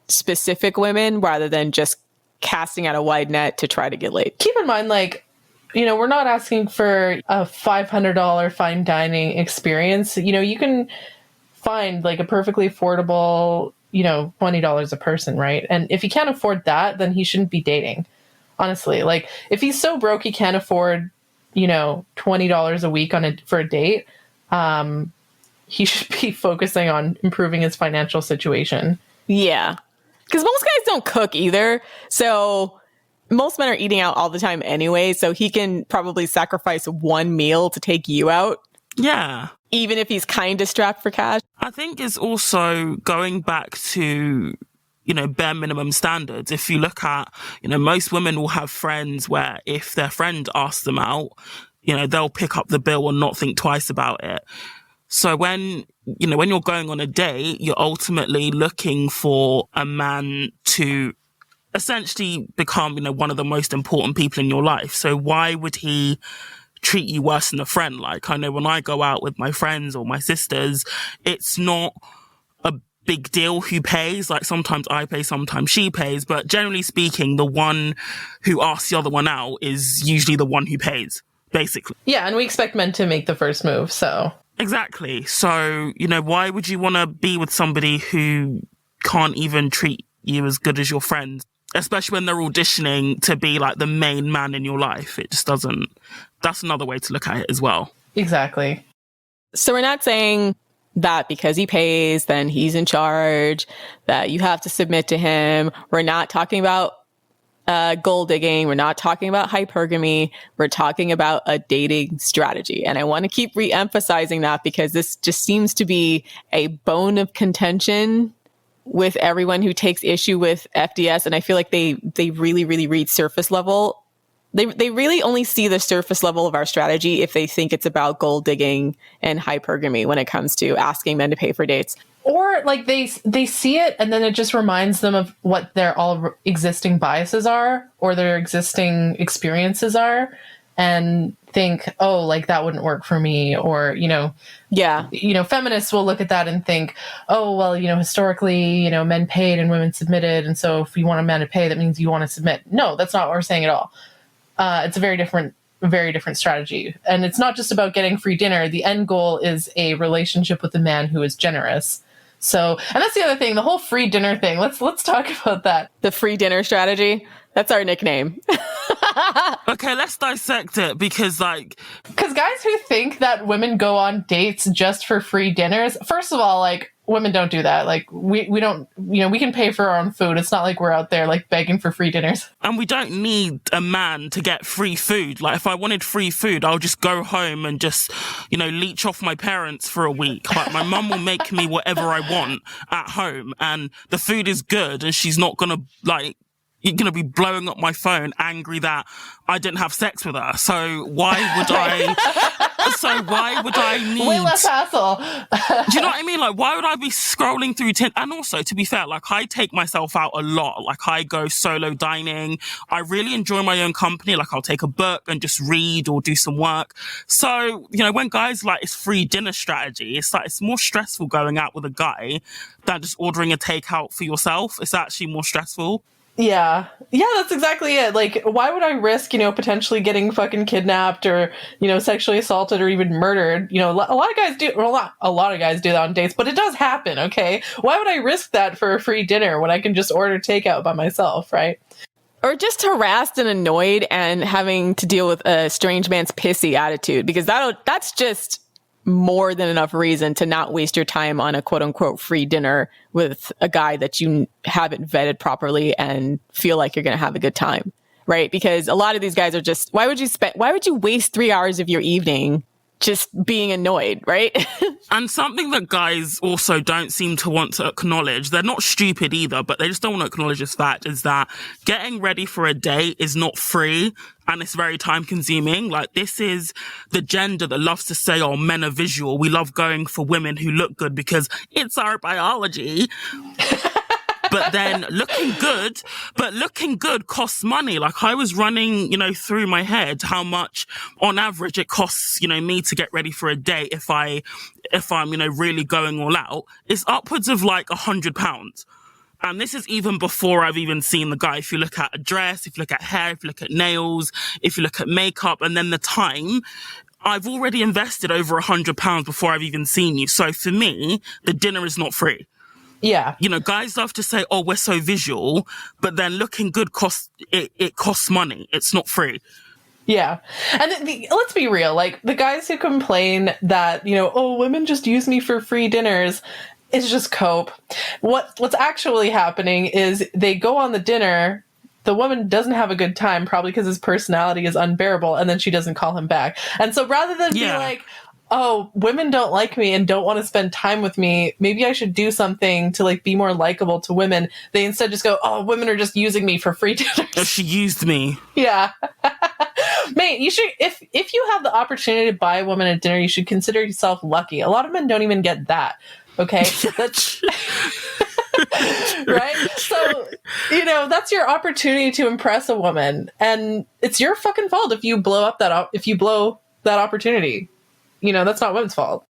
specific women rather than just casting out a wide net to try to get laid. Keep in mind, we're not asking for a $500 fine dining experience. You can find a perfectly affordable, $20 a person, right? And if he can't afford that, then he shouldn't be dating. Honestly, if he's so broke he can't afford, $20 a week for a date, he should be focusing on improving his financial situation. Yeah. Because most guys don't cook either. So most men are eating out all the time anyway. So he can probably sacrifice one meal to take you out. Yeah. Even if he's kind of strapped for cash. I think it's also going back to, bare minimum standards. If you look at, most women will have friends where if their friend asks them out, they'll pick up the bill and not think twice about it. So when you're going on a date, you're ultimately looking for a man to essentially become, one of the most important people in your life. So why would he treat you worse than a friend? I know when I go out with my friends or my sisters, it's not a big deal who pays. Sometimes I pay, sometimes she pays, but generally speaking, the one who asks the other one out is usually the one who pays, basically. Yeah, and we expect men to make the first move, so. Exactly. So, why would you want to be with somebody who can't even treat you as good as your friends? Especially when they're auditioning to be the main man in your life. It just doesn't. That's another way to look at it as well. Exactly. So we're not saying that because he pays, then he's in charge, that you have to submit to him. We're not talking about gold digging. We're not talking about hypergamy. We're talking about a dating strategy. And I want to keep re-emphasizing that because this just seems to be a bone of contention with everyone who takes issue with FDS. And I feel like they really, really read surface level. They really only see the surface level of our strategy if they think it's about gold digging and hypergamy when it comes to asking men to pay for dates. Or they see it and then it just reminds them of what their all existing biases are or their existing experiences are and think, oh, that wouldn't work for me. Or, feminists will look at that and think, oh, well, historically, men paid and women submitted. And so if you want a man to pay, that means you want to submit. No, that's not what we're saying at all. It's a very different strategy. And it's not just about getting free dinner. The end goal is a relationship with a man who is generous. So, and that's the other thing, the whole free dinner thing. Let's talk about that. The free dinner strategy. That's our nickname. Okay, let's dissect it because guys who think that women go on dates just for free dinners, first of all, women don't do that. Like we don't, we can pay for our own food. It's not like we're out there like begging for free dinners. And we don't need a man to get free food. Like if I wanted free food, I'll just go home and just, leech off my parents for a week. Like my mum will make me whatever I want at home and the food is good and she's not gonna you're going to be blowing up my phone angry that I didn't have sex with her. So why would I need... Way less hassle. Do you know what I mean? Like, why would I be scrolling through Tinder? And also, to be fair, like, I take myself out a lot. Like, I go solo dining. I really enjoy my own company. Like, I'll take a book and just read or do some work. So, when guys like, it's free dinner strategy, it's like, it's more stressful going out with a guy than just ordering a takeout for yourself. It's actually more stressful. Yeah, that's exactly it. Like, why would I risk, potentially getting fucking kidnapped or, sexually assaulted or even murdered? A lot of guys do, well, a lot of guys do that on dates, but it does happen, okay? Why would I risk that for a free dinner when I can just order takeout by myself, right? Or just harassed and annoyed and having to deal with a strange man's pissy attitude, because that's just more than enough reason to not waste your time on a quote unquote free dinner with a guy that you haven't vetted properly and feel like you're going to have a good time, right? Because a lot of these guys are just, why would you waste 3 hours of your evening just being annoyed, right? And something that guys also don't seem to want to acknowledge, they're not stupid either, but they just don't want to acknowledge this fact, is that getting ready for a date is not free and it's very time consuming. Like, this is the gender that loves to say, oh, men are visual. We love going for women who look good because it's our biology. But then looking good costs money. Like, I was running, through my head how much on average it costs, me to get ready for a date if I'm, really going all out. It's upwards of like £100. And this is even before I've even seen the guy. If you look at a dress, if you look at hair, if you look at nails, if you look at makeup, and then the time, I've already invested over £100 before I've even seen you. So for me, the dinner is not free. Yeah. Guys love to say, oh, we're so visual, but then looking good costs money. It's not free. Yeah. And let's be real. Like, the guys who complain that, oh, women just use me for free dinners, it's just cope. What's actually happening is they go on the dinner, the woman doesn't have a good time, probably because his personality is unbearable, and then she doesn't call him back. And so rather than be like, oh, women don't like me and don't want to spend time with me, maybe I should do something to like be more likable to women, they instead just go, oh, women are just using me for free dinners. Oh, she used me. Yeah. Mate, you should, if you have the opportunity to buy a woman a dinner, you should consider yourself lucky. A lot of men don't even get that. Okay? That's right? So, that's your opportunity to impress a woman, and it's your fucking fault if you blow that opportunity. That's not women's fault.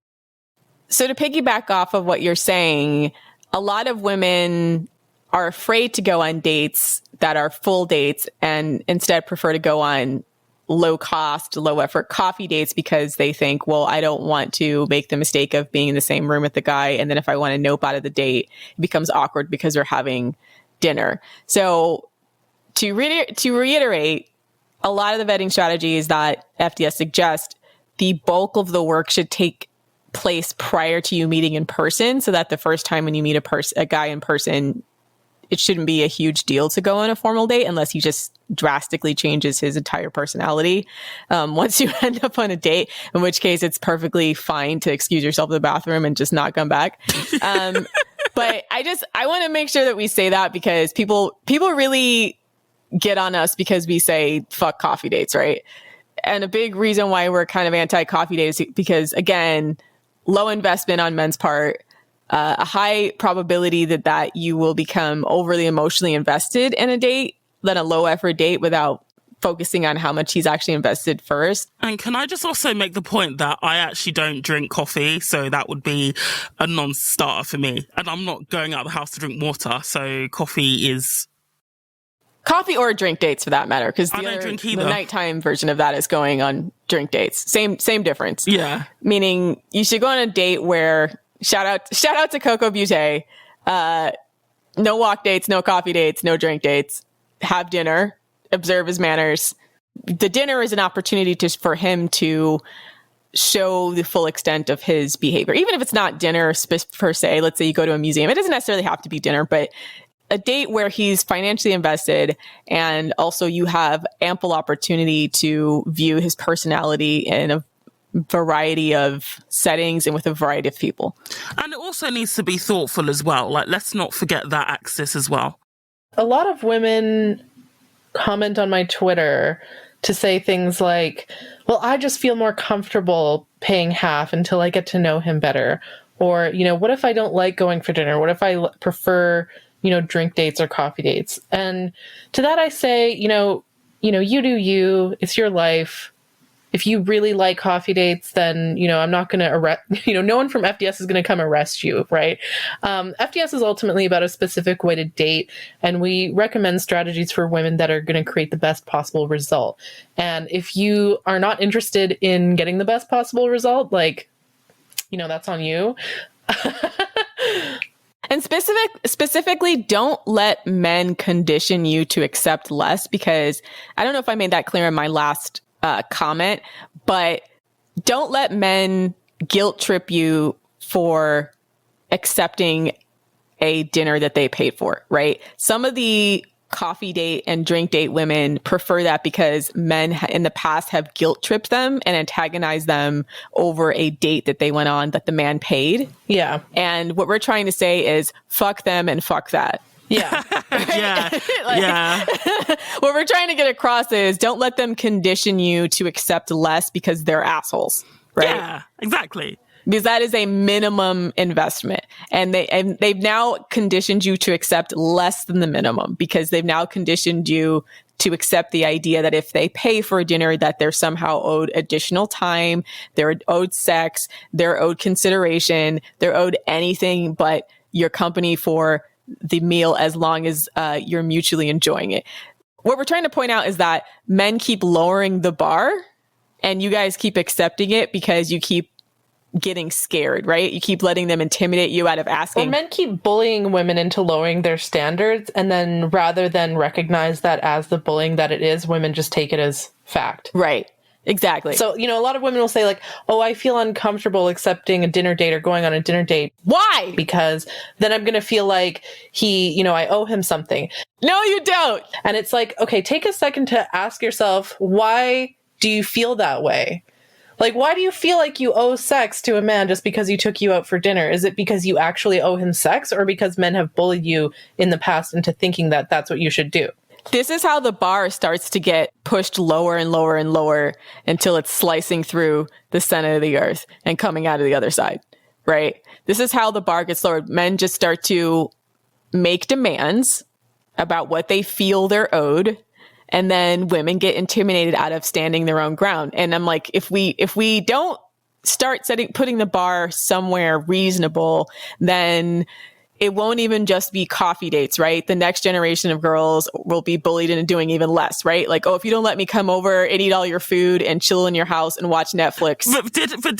So to piggyback off of what you're saying, a lot of women are afraid to go on dates that are full dates and instead prefer to go on low cost, low effort coffee dates because they think, well, I don't want to make the mistake of being in the same room with the guy. And then if I want to nope out of the date, it becomes awkward because we're having dinner. So to reiterate, a lot of the vetting strategies that FDS suggests, the bulk of the work should take place prior to you meeting in person, so that the first time when you meet a guy in person, it shouldn't be a huge deal to go on a formal date unless he just drastically changes his entire personality. Once you end up on a date, in which case it's perfectly fine to excuse yourself to the bathroom and just not come back. But I want to make sure that we say that because people really get on us because we say fuck coffee dates, right? And a big reason why we're kind of anti-coffee dates is because, again, low investment on men's part, a high probability that you will become overly emotionally invested in a date than a low effort date without focusing on how much he's actually invested first. And can I just also make the point that I actually don't drink coffee, so that would be a non-starter for me. And I'm not going out of the house to drink water, so coffee is... Coffee or drink dates for that matter, because the nighttime version of that is going on drink dates. Same difference. Yeah. Meaning you should go on a date where, shout out to Coco Butte, no walk dates, no coffee dates, no drink dates. Have dinner, observe his manners. The dinner is an opportunity for him to show the full extent of his behavior, even if it's not dinner per se. Let's say you go to a museum. It doesn't necessarily have to be dinner, but a date where he's financially invested, and also you have ample opportunity to view his personality in a variety of settings and with a variety of people. And it also needs to be thoughtful as well. Like, let's not forget that axis as well. A lot of women comment on my Twitter to say things like, well, I just feel more comfortable paying half until I get to know him better. Or, what if I don't like going for dinner? What if I prefer, drink dates or coffee dates? And to that I say, you do you, it's your life. If you really like coffee dates, then, I'm not going to arrest, no one from FDS is going to come arrest you, right? FDS is ultimately about a specific way to date, and we recommend strategies for women that are going to create the best possible result. And if you are not interested in getting the best possible result, that's on you. And specifically, don't let men condition you to accept less, because I don't know if I made that clear in my last comment, but don't let men guilt trip you for accepting a dinner that they paid for, right? Some of the coffee date and drink date women prefer that because men in the past have guilt tripped them and antagonized them over a date that they went on that the man paid. Yeah. And what we're trying to say is fuck them and fuck that. Yeah. Yeah. What we're trying to get across is don't let them condition you to accept less because they're assholes, right? Yeah, exactly. Because that is a minimum investment. And they've now conditioned you to accept less than the minimum, because they've now conditioned you to accept the idea that if they pay for a dinner, that they're somehow owed additional time, they're owed sex, they're owed consideration, they're owed anything but your company for the meal, as long as you're mutually enjoying it. What we're trying to point out is that men keep lowering the bar and you guys keep accepting it because you keep getting scared, right? You keep letting them intimidate you out of asking. Or men keep bullying women into lowering their standards, and then rather than recognize that as the bullying that it is, women just take it as fact. Right. Exactly. So, a lot of women will say oh, I feel uncomfortable accepting a dinner date or going on a dinner date. Why? Because then I'm going to feel like I owe him something. No, you don't. And it's okay, take a second to ask yourself, why do you feel that way? Why do you feel like you owe sex to a man just because he took you out for dinner? Is it because you actually owe him sex, or because men have bullied you in the past into thinking that that's what you should do? This is how the bar starts to get pushed lower and lower and lower until it's slicing through the center of the earth and coming out of the other side, right? This is how the bar gets lowered. Men just start to make demands about what they feel they're owed, and then women get intimidated out of standing their own ground. And I'm like, if we don't start putting the bar somewhere reasonable, then it won't even just be coffee dates, right? The next generation of girls will be bullied into doing even less, right? Oh, if you don't let me come over and eat all your food and chill in your house and watch Netflix. But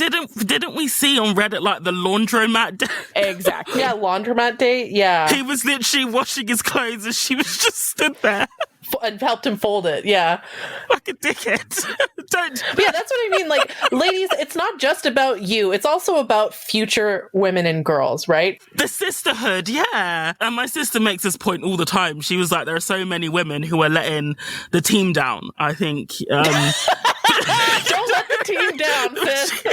didn't we see on Reddit the laundromat day? Exactly. Yeah, laundromat day. Yeah. He was literally washing his clothes and she was just stood there. And helped him fold it. Yeah. Like a dickhead. Don't. Yeah, that's what I mean. Ladies, it's not just about you. It's also about future women and girls, right? The sisterhood, yeah. And my sister makes this point all the time. She was like, there are so many women who are letting the team down, I think. Don't let the team down, sis.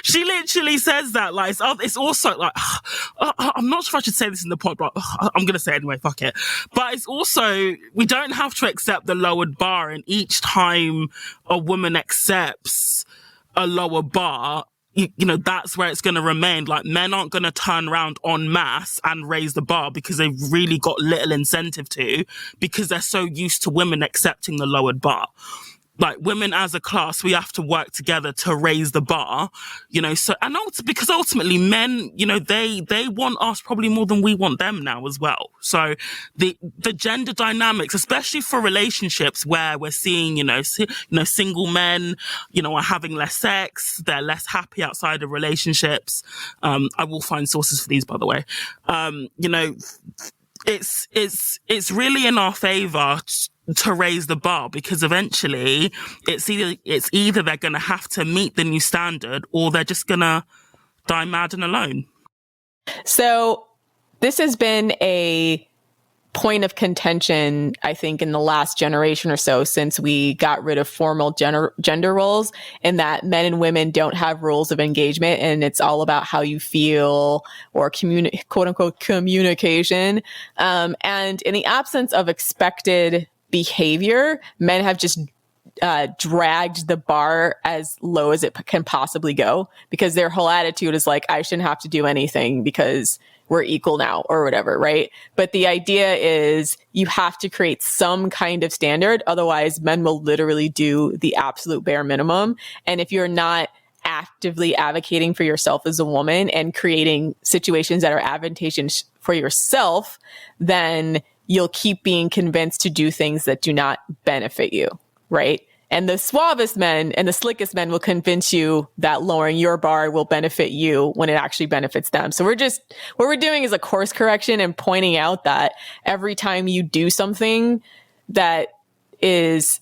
She literally says that, it's also I'm not sure if I should say this in the pod, but I'm going to say it anyway, fuck it. But it's also, we don't have to accept the lowered bar, and each time a woman accepts a lower bar, that's where it's going to remain. Men aren't going to turn around en masse and raise the bar because they've really got little incentive to, because they're so used to women accepting the lowered bar. Women as a class, we have to work together to raise the bar, because ultimately men, they want us probably more than we want them now as well. So the gender dynamics, especially for relationships where we're seeing, single men, are having less sex, they're less happy outside of relationships. I will find sources for these, by the way. It's really in our favor to raise the bar, because eventually it's either they're going to have to meet the new standard or they're just going to die mad and alone. So this has been a point of contention, I think, in the last generation or so, since we got rid of formal gender roles, and that men and women don't have rules of engagement, and it's all about how you feel or quote unquote communication. And in the absence of expected behavior, men have just dragged the bar as low as it can possibly go, because their whole attitude is like, I shouldn't have to do anything because we're equal now or whatever, right? But the idea is you have to create some kind of standard. Otherwise, men will literally do the absolute bare minimum. And if you're not actively advocating for yourself as a woman and creating situations that are advantageous for yourself, then you'll keep being convinced to do things that do not benefit you, right? And the suavest men and the slickest men will convince you that lowering your bar will benefit you when it actually benefits them. So what we're doing is a course correction and pointing out that every time you do something that is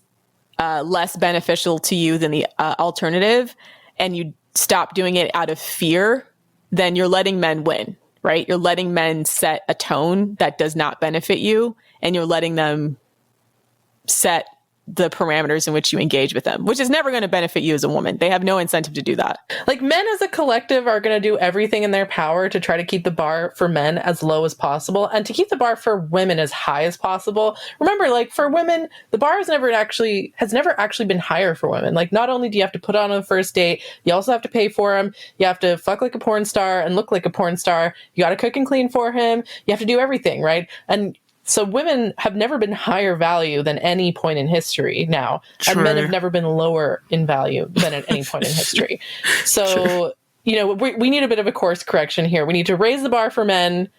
less beneficial to you than the alternative, and you stop doing it out of fear, then you're letting men win, right? You're letting men set a tone that does not benefit you, and you're letting them set the parameters in which you engage with them, which is never going to benefit you as a woman. They have no incentive to do that. Like, men as a collective are going to do everything in their power to try to keep the bar for men as low as possible and to keep the bar for women as high as possible. Remember, like, for women, the bar has never actually been higher for women. Like, not only do you have to put on a first date, you also have to pay for him. You have to fuck like a porn star and look like a porn star. You got to cook and clean for him. You have to do everything, right? And so women have never been higher value than any point in history now. True. And men have never been lower in value than at any point in history. So, you know, we need a bit of a course correction here. We need to raise the bar for men.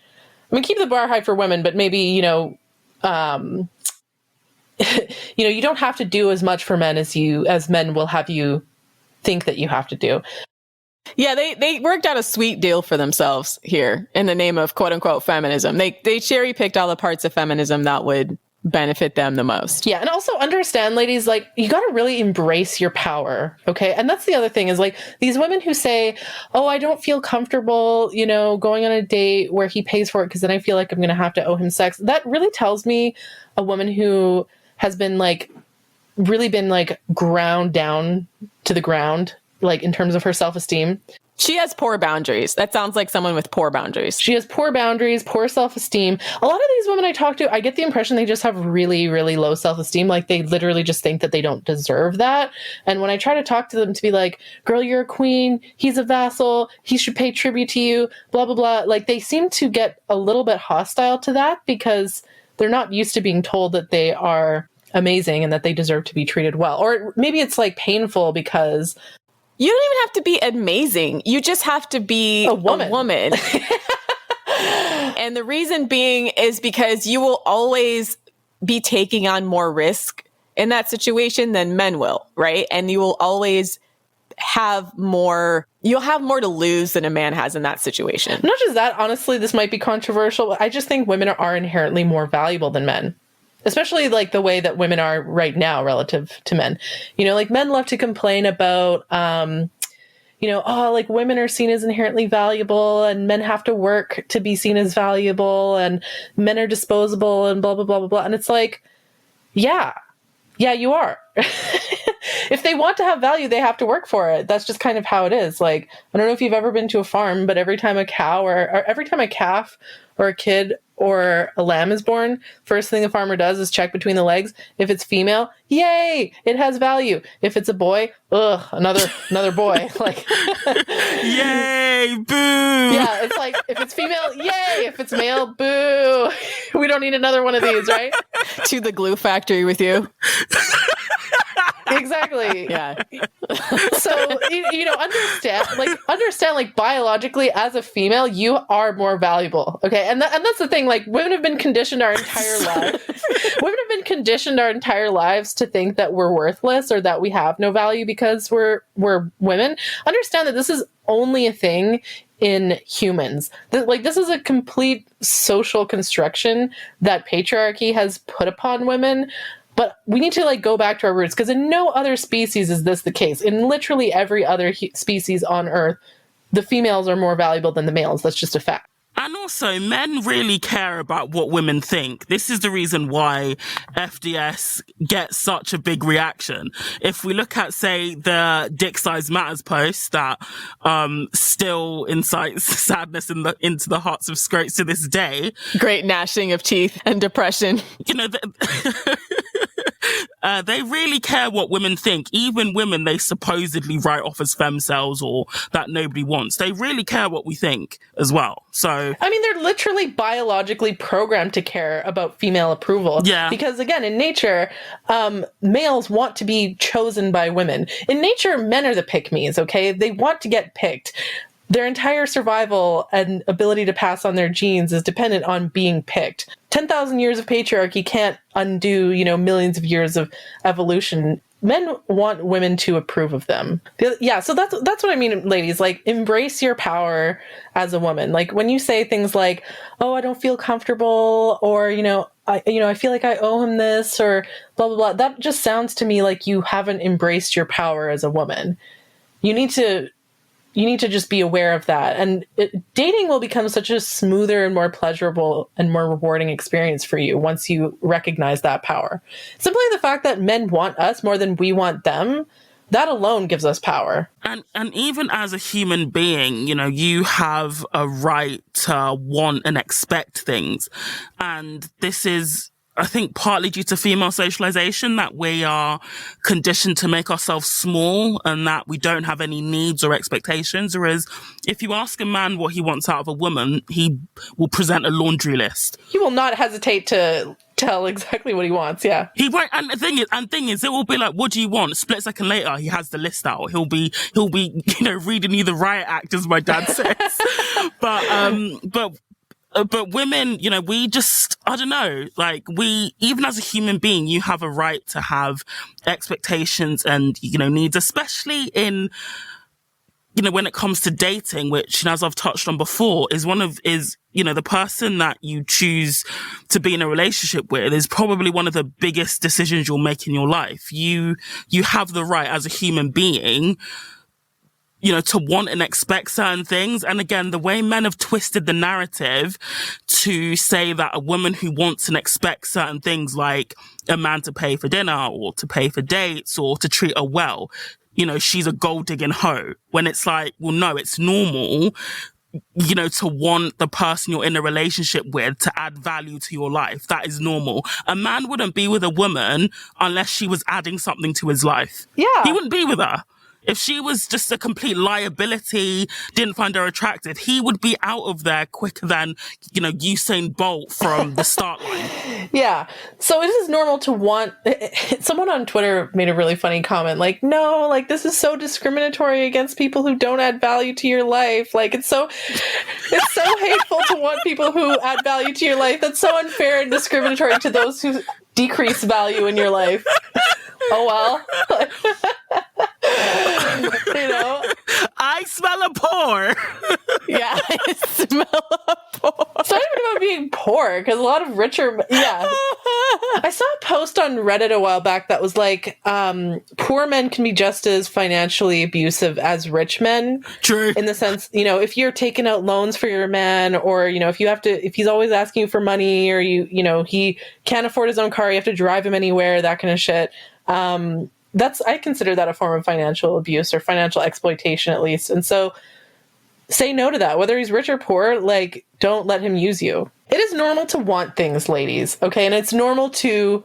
I mean, keep the bar high for women, but maybe, you know, you don't have to do as much for men as men will have you think that you have to do. Yeah, they worked out a sweet deal for themselves here in the name of quote unquote feminism. They cherry picked all the parts of feminism that would benefit them the most. Yeah, and also understand, ladies, like, you got to really embrace your power, okay? And that's the other thing is, like, these women who say, oh, I don't feel comfortable, you know, going on a date where he pays for it because then I feel like I'm going to have to owe him sex. That really tells me a woman who has been, like, really been, like, ground down to the ground, like, in terms of her self-esteem. She has poor boundaries. That sounds like someone with poor boundaries. She has poor boundaries, poor self-esteem. A lot of these women I talk to, I get the impression they just have really, really low self-esteem. Like, they literally just think that they don't deserve that. And when I try to talk to them to be like, girl, you're a queen, he's a vassal, he should pay tribute to you, blah, blah, blah. Like, they seem to get a little bit hostile to that because they're not used to being told that they are amazing and that they deserve to be treated well. Or maybe it's, like, painful because you don't even have to be amazing. You just have to be a woman. And the reason being is because you will always be taking on more risk in that situation than men will, right? And you will always have more, you'll have more to lose than a man has in that situation. Not just that, honestly, this might be controversial, but I just think women are inherently more valuable than men. Especially, like, the way that women are right now relative to men. You know, like, men love to complain about, like, women are seen as inherently valuable and men have to work to be seen as valuable and men are disposable and blah, blah, blah, blah, blah. And it's like, yeah, you are. If they want to have value, they have to work for it. That's just kind of how it is. Like, I don't know if you've ever been to a farm, but every time a cow or every time a calf or a kid or a lamb is born, first thing the farmer does is check between the legs. If it's female, yay, it has value. If it's a boy, ugh, another boy. Like, yay, boo. Yeah, it's like, if it's female, yay. If it's male, boo. We don't need another one of these, right? To the glue factory with you. Exactly. Yeah. So, understand, like, biologically, as a female, you are more valuable. Okay. And that's the thing. Like, women have been conditioned our entire lives. Women have been conditioned our entire lives to think that we're worthless or that we have no value because we're women. Understand that this is only a thing in humans. This is a complete social construction that patriarchy has put upon women. But we need to like go back to our roots, because in no other species is this the case. In literally every other species on Earth, the females are more valuable than the males. That's just a fact. And also, men really care about what women think. This is the reason why FDS gets such a big reaction. If we look at, say, the Dick Size Matters post that still incites sadness into the hearts of scrotes to this day. Great gnashing of teeth and depression. You know, they really care what women think. Even women they supposedly write off as femcells or that nobody wants. They really care what we think as well. So, I mean, they're literally biologically programmed to care about female approval. Yeah. Because again, in nature, males want to be chosen by women. In nature, men are the pick-me's, okay? They want to get picked. Their entire survival and ability to pass on their genes is dependent on being picked. 10,000 years of patriarchy can't undo, millions of years of evolution. Men want women to approve of them. Yeah, so that's what I mean, ladies. Like, embrace your power as a woman. Like, when you say things like, "Oh, I don't feel comfortable," or I feel like I owe him this, or blah blah blah. That just sounds to me like you haven't embraced your power as a woman. You need to just be aware of that. And dating will become such a smoother and more pleasurable and more rewarding experience for you once you recognize that power. Simply the fact that men want us more than we want them, that alone gives us power. And even as a human being, you have a right to want and expect things. And this is, I think, partly due to female socialization, that we are conditioned to make ourselves small and that we don't have any needs or expectations. Whereas if you ask a man what he wants out of a woman, he will present a laundry list. He will not hesitate to tell exactly what he wants. Yeah. He won't. And the thing is, it will be like, what do you want? Split second later, he has the list out. He'll be, reading you the riot act, as my dad says. But women, we just, I don't know, like even as a human being, you have a right to have expectations and, needs, especially in, when it comes to dating, which, as I've touched on before, is the person that you choose to be in a relationship with is probably one of the biggest decisions you'll make in your life. You have the right as a human being, to want and expect certain things. And again, the way men have twisted the narrative to say that a woman who wants and expects certain things, like a man to pay for dinner or to pay for dates or to treat her well, she's a gold digging hoe. When it's like, well, no, it's normal, to want the person you're in a relationship with to add value to your life. That is normal. A man wouldn't be with a woman unless she was adding something to his life. Yeah. He wouldn't be with her. If she was just a complete liability, didn't find her attractive, he would be out of there quicker than, Usain Bolt from the start line. Yeah. So it is normal to want... Someone on Twitter made a really funny comment, like, no, like, this is so discriminatory against people who don't add value to your life. Like, it's so hateful to want people who add value to your life. That's so unfair and discriminatory to those who decrease value in your life. Oh, well. I smell a pour. Yeah, I smell a pour. It's not even about being poor, because a lot of richer... Yeah. I saw a post on Reddit a while back that was like, poor men can be just as financially abusive as rich men. True. In the sense, if you're taking out loans for your man, or, if he's always asking you for money, or he can't afford his own car, you have to drive him anywhere, that kind of shit. I consider that a form of financial abuse or financial exploitation, at least. And so say no to that. Whether he's rich or poor, like, don't let him use you. It is normal to want things, ladies. Okay. And it's normal to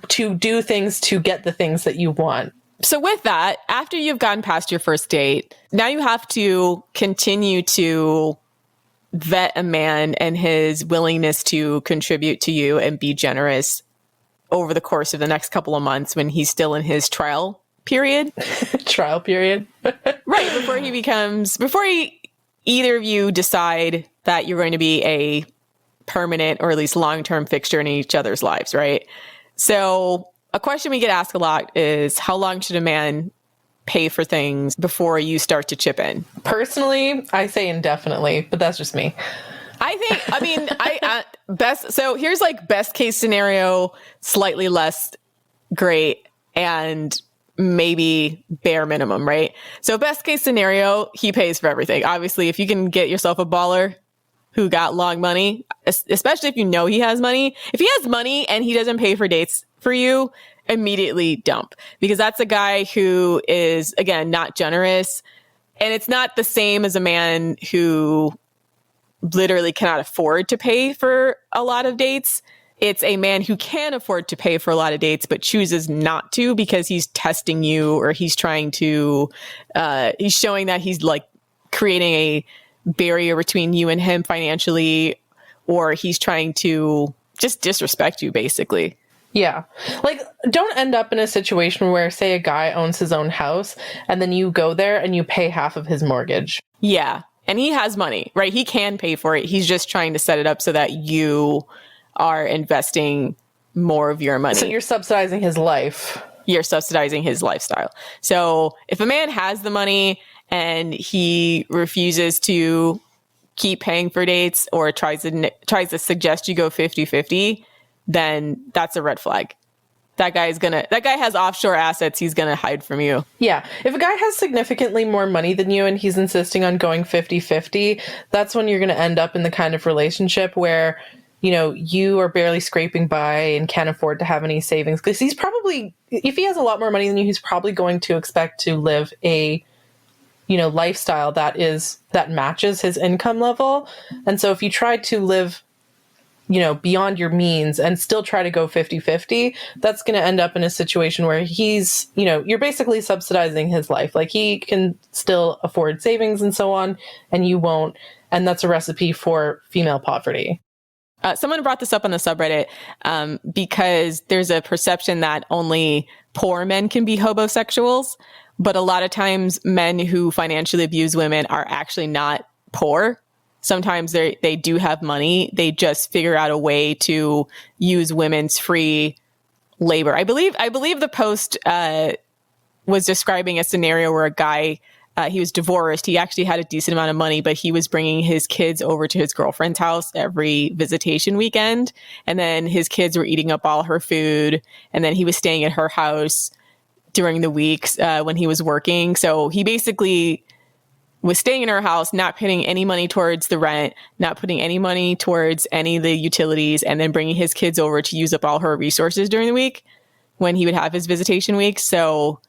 do things to get the things that you want. So with that, after you've gotten past your first date, now you have to continue to vet a man and his willingness to contribute to you and be generous over the course of the next couple of months when he's still in his trial period. Trial period. Right. Before either of you decide that you're going to be a permanent or at least long-term fixture in each other's lives, right? So a question we get asked a lot is, how long should a man pay for things before you start to chip in? Personally, I say indefinitely, but that's just me. So here's like best case scenario, slightly less great, and maybe bare minimum, right? So best case scenario, he pays for everything. Obviously, if you can get yourself a baller who got long money, especially if you know he has money. If he has money and he doesn't pay for dates for you, immediately dump, because that's a guy who is, again, not generous. And it's not the same as a man who literally cannot afford to pay for a lot of dates. It's a man who can afford to pay for a lot of dates, but chooses not to because he's testing you, or he's trying to, he's showing that he's like creating a barrier between you and him financially, or he's trying to just disrespect you, basically. Yeah. Like, don't end up in a situation where, say, a guy owns his own house and then you go there and you pay half of his mortgage. Yeah. And he has money, right? He can pay for it. He's just trying to set it up so that you are investing more of your money. So you're subsidizing his life. You're subsidizing his lifestyle. So if a man has the money and he refuses to keep paying for dates, or tries to suggest you go 50-50, then that's a red flag. That guy has offshore assets he's going to hide from you. Yeah. If a guy has significantly more money than you and he's insisting on going 50-50, that's when you're going to end up in the kind of relationship where, you know, you are barely scraping by and can't afford to have any savings. Because he's probably, if he has a lot more money than you, he's probably going to expect to live a, you know, lifestyle that matches his income level. And so if you try to live, you know, beyond your means and still try to go 50-50, that's going to end up in a situation where he's, you know, you're basically subsidizing his life. Like, he can still afford savings and so on, and you won't. And that's a recipe for female poverty. Someone brought this up on the subreddit because there's a perception that only poor men can be hobosexuals. But a lot of times men who financially abuse women are actually not poor. Sometimes they do have money. They just figure out a way to use women's free labor. I believe the post was describing a scenario where a guy, he was divorced. He actually had a decent amount of money, but he was bringing his kids over to his girlfriend's house every visitation weekend. And then his kids were eating up all her food. And then he was staying at her house during the weeks when he was working. So he basically was staying in her house, not putting any money towards the rent, not putting any money towards any of the utilities, and then bringing his kids over to use up all her resources during the week when he would have his visitation weeks. So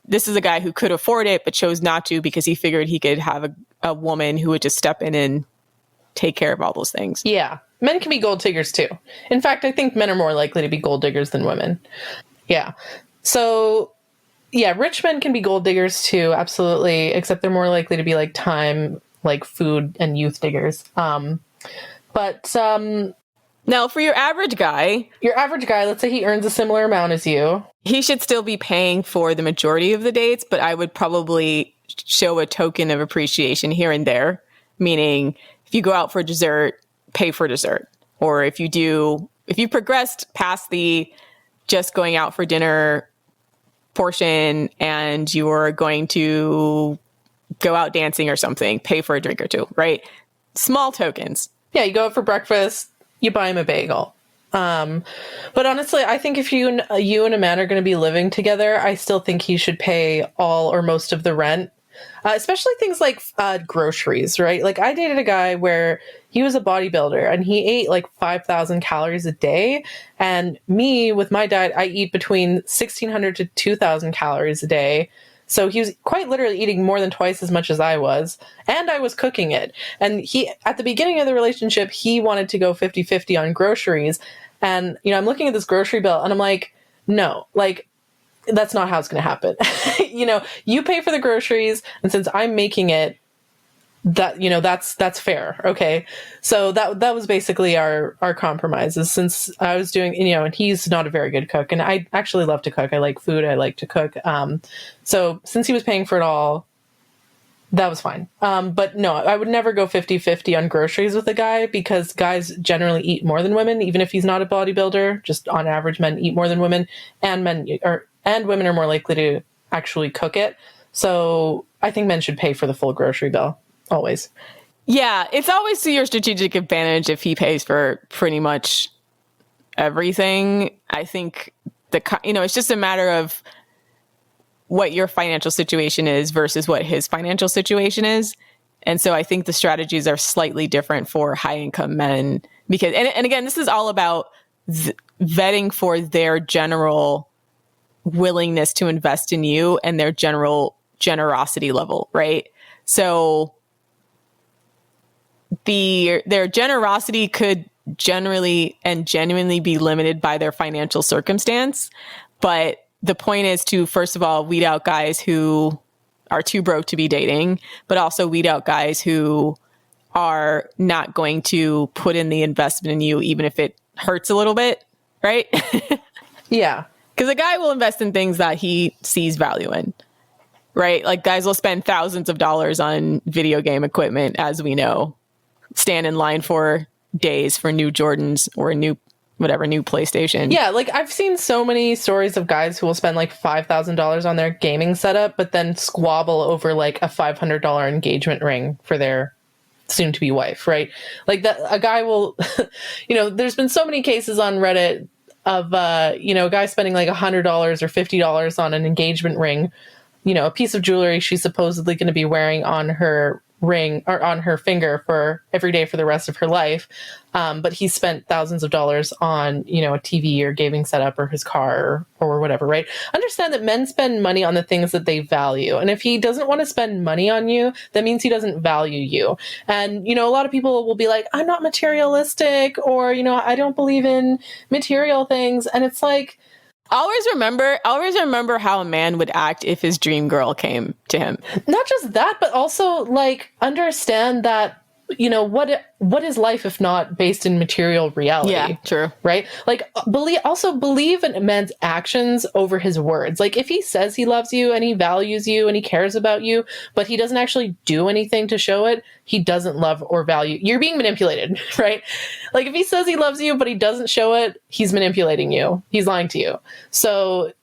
this is a guy who could afford it, but chose not to because he figured he could have a woman who would just step in and take care of all those things. Yeah. Men can be gold diggers too. In fact, I think men are more likely to be gold diggers than women. Yeah. So, yeah, rich men can be gold diggers too, absolutely, except they're more likely to be like time, like food and youth diggers. But now for your average guy, let's say he earns a similar amount as you. He should still be paying for the majority of the dates, but I would probably show a token of appreciation here and there, meaning if you go out for dessert, pay for dessert. Or if you progressed past the just going out for dinner portion and you're going to go out dancing or something, pay for a drink or two, right? Small tokens. Yeah, you go out for breakfast, you buy him a bagel. But honestly, I think if you and a man are going to be living together, I still think he should pay all or most of the rent. Especially things like groceries, right? Like, I dated a guy where he was a bodybuilder and he ate like 5,000 calories a day. And me, with my diet, I eat between 1,600 to 2,000 calories a day. So he was quite literally eating more than twice as much as I was. And I was cooking it. And he, at the beginning of the relationship, he wanted to go 50-50 on groceries. And, you know, I'm looking at this grocery bill and I'm like, no, like, that's not how it's going to happen. You know, you pay for the groceries, and since I'm making it, that, you know, that's fair. Okay. So that was basically our compromises, since I was doing, you know, and he's not a very good cook, and I actually love to cook. I like food. I like to cook. So since he was paying for it all, that was fine. But no, I would never go 50-50 on groceries with a guy, because guys generally eat more than women, even if he's not a bodybuilder. Just on average, men eat more than women, and women are more likely to actually cook it. So I think men should pay for the full grocery bill, always. Yeah, it's always to your strategic advantage if he pays for pretty much everything. I think it's just a matter of what your financial situation is versus what his financial situation is. And so I think the strategies are slightly different for high income men because, and again, this is all about vetting for their general willingness to invest in you and their general generosity level, right? So their generosity could generally and genuinely be limited by their financial circumstance. But the point is to, first of all, weed out guys who are too broke to be dating, but also weed out guys who are not going to put in the investment in you, even if it hurts a little bit, right? Yeah. Because a guy will invest in things that he sees value in, right? Like guys will spend thousands of dollars on video game equipment, as we know, stand in line for days for new Jordans or a new PlayStation. Yeah, like I've seen so many stories of guys who will spend like $5,000 on their gaming setup, but then squabble over like a $500 engagement ring for their soon-to-be wife, right? Like that, a guy will, there's been so many cases on Reddit of, a guy spending like $100 or $50 on an engagement ring, a piece of jewelry she's supposedly going to be wearing on her ring or on her finger for every day for the rest of her life. But he spent thousands of dollars on, a TV or gaming setup or his car or whatever, right? Understand that men spend money on the things that they value. And if he doesn't want to spend money on you, that means he doesn't value you. And, a lot of people will be like, I'm not materialistic, or, I don't believe in material things. And it's like, always remember how a man would act if his dream girl came to him. Not just that, but also like understand that, what is life if not based in material reality? Yeah, true. Right? Like believe in a man's actions over his words. Like if he says he loves you and he values you and he cares about you, but he doesn't actually do anything to show it, he doesn't love or value. You're being manipulated, right? Like if he says he loves you, but he doesn't show it, he's manipulating you. He's lying to you. So,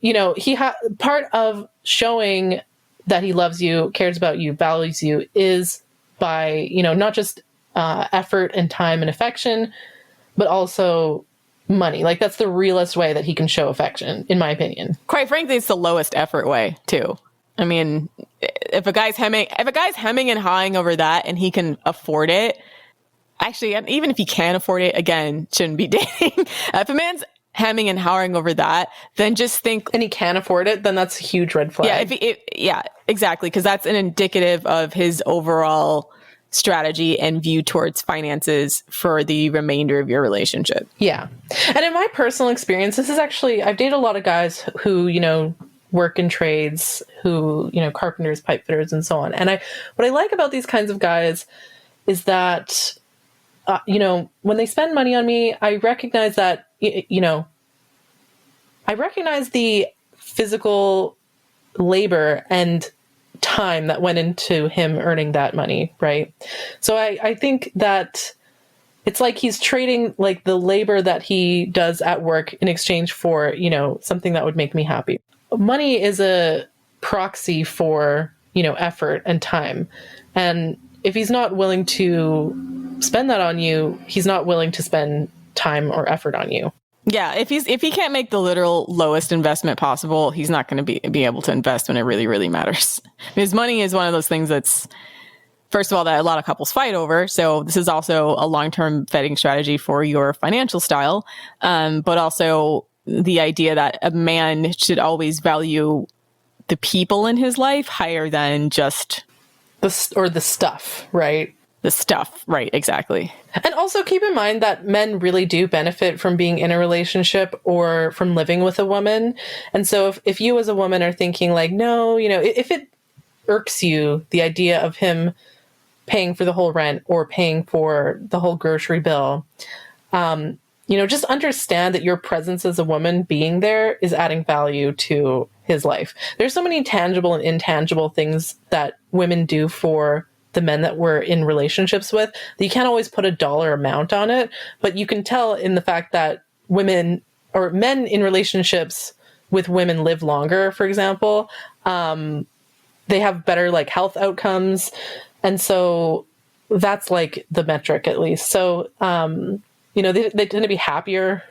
part of showing that he loves you, cares about you, values you is by, not just effort and time and affection, but also money. Like that's the realest way that he can show affection, in my opinion. Quite frankly, it's the lowest effort way too. I mean, if a guy's hemming and hawing over that and he can afford it, actually, even if he can afford it, again, shouldn't be dating. If a man's hemming and hawing over that, then just think, and he can afford it, then that's a huge red flag. Yeah, exactly, because that's an indicative of his overall strategy and view towards finances for the remainder of your relationship. Yeah. And in my personal experience, this is actually, I've dated a lot of guys who, work in trades, who, carpenters, pipe fitters, and so on. And what I like about these kinds of guys is that, when they spend money on me, I recognize that, I recognize the physical labor and time that went into him earning that money, right? So I think that it's like he's trading like the labor that he does at work in exchange for, something that would make me happy. Money is a proxy for, effort and time. And if he's not willing to spend that on you, he's not willing to spend time or effort on you. Yeah, if he can't make the literal lowest investment possible, he's not going to be able to invest when it really, really matters. Because money is one of those things that's, first of all, that a lot of couples fight over. So this is also a long-term vetting strategy for your financial style. But also the idea that a man should always value the people in his life higher than just the stuff, right? The stuff, right, exactly. And also keep in mind that men really do benefit from being in a relationship or from living with a woman. And so if you as a woman are thinking like, no, if it irks you, the idea of him paying for the whole rent or paying for the whole grocery bill, just understand that your presence as a woman being there is adding value to his life. There's so many tangible and intangible things that women do for the men that we're in relationships with that you can't always put a dollar amount on it, but you can tell in the fact that women or men in relationships with women live longer, for example. They have better like health outcomes. And so that's like the metric at least. So, they tend to be happier.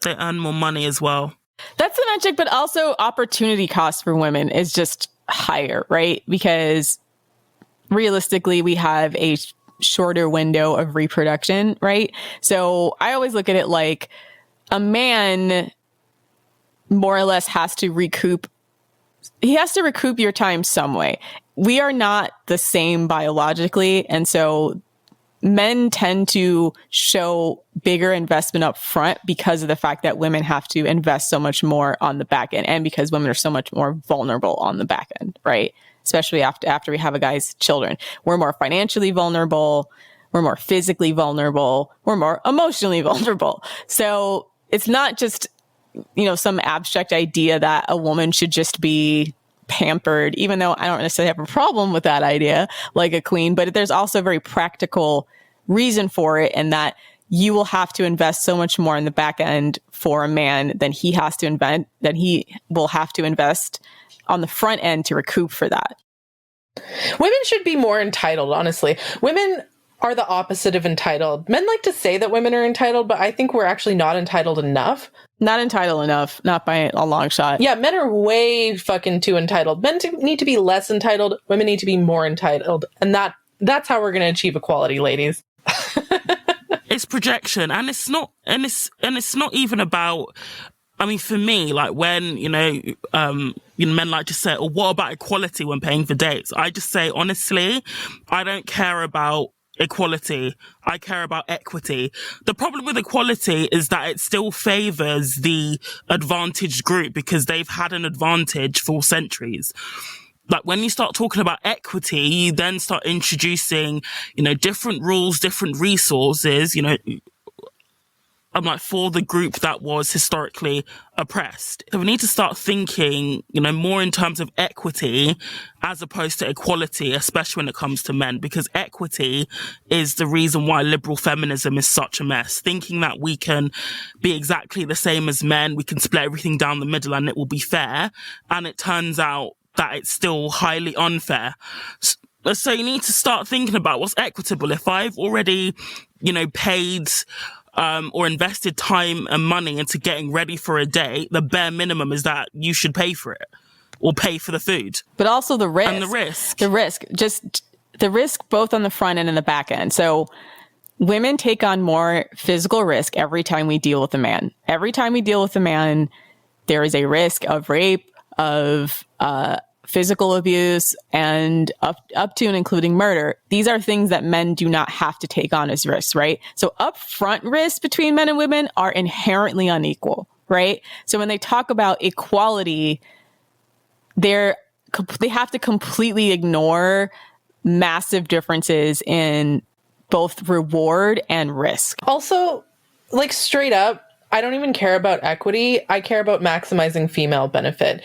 They earn more money as well. That's the magic, but also opportunity cost for women is just higher, right? Because realistically, we have a shorter window of reproduction, right? So I always look at it like a man more or less has to recoup your time some way. We are not the same biologically, and so men tend to show bigger investment up front because of the fact that women have to invest so much more on the back end, and because women are so much more vulnerable on the back end, right? Especially after we have a guy's children. We're more financially vulnerable. We're more physically vulnerable. We're more emotionally vulnerable. So it's not just, some abstract idea that a woman should just be pampered, even though I don't necessarily have a problem with that idea, like a queen, but there's also a very practical reason for it, and that you will have to invest so much more in the back end for a man than he will have to invest on the front end to recoup for that. Women should be more entitled, honestly. Women are the opposite of entitled. Men like to say that women are entitled, but I think we're actually not entitled enough. Not entitled enough, not by a long shot. Yeah, men are way fucking too entitled. Men need to be less entitled. Women need to be more entitled. And that's how we're going to achieve equality, ladies. It's projection, and it's not even about, I mean, for me, like when, men like to say, oh, what about equality when paying for dates? I just say, honestly, I don't care about equality. I care about equity. The problem with equality is that it still favors the advantaged group because they've had an advantage for centuries. Like when you start talking about equity, you then start introducing, different rules, different resources, for the group that was historically oppressed. So we need to start thinking, more in terms of equity as opposed to equality, especially when it comes to men, because equity is the reason why liberal feminism is such a mess. Thinking that we can be exactly the same as men, we can split everything down the middle and it will be fair. And it turns out that it's still highly unfair. So you need to start thinking about what's equitable. If I've already, paid or invested time and money into getting ready for a date, the bare minimum is that you should pay for it or pay for the food. But also the risk. And the risk. Just the risk both on the front end and the back end. So women take on more physical risk every time we deal with a man. Every time we deal with a man, there is a risk of rape, of physical abuse, and up to and including murder. These are things that men do not have to take on as risks, right? So upfront risks between men and women are inherently unequal, right? So when they talk about equality, they have to completely ignore massive differences in both reward and risk. Also, like straight up, I don't even care about equity. I care about maximizing female benefit.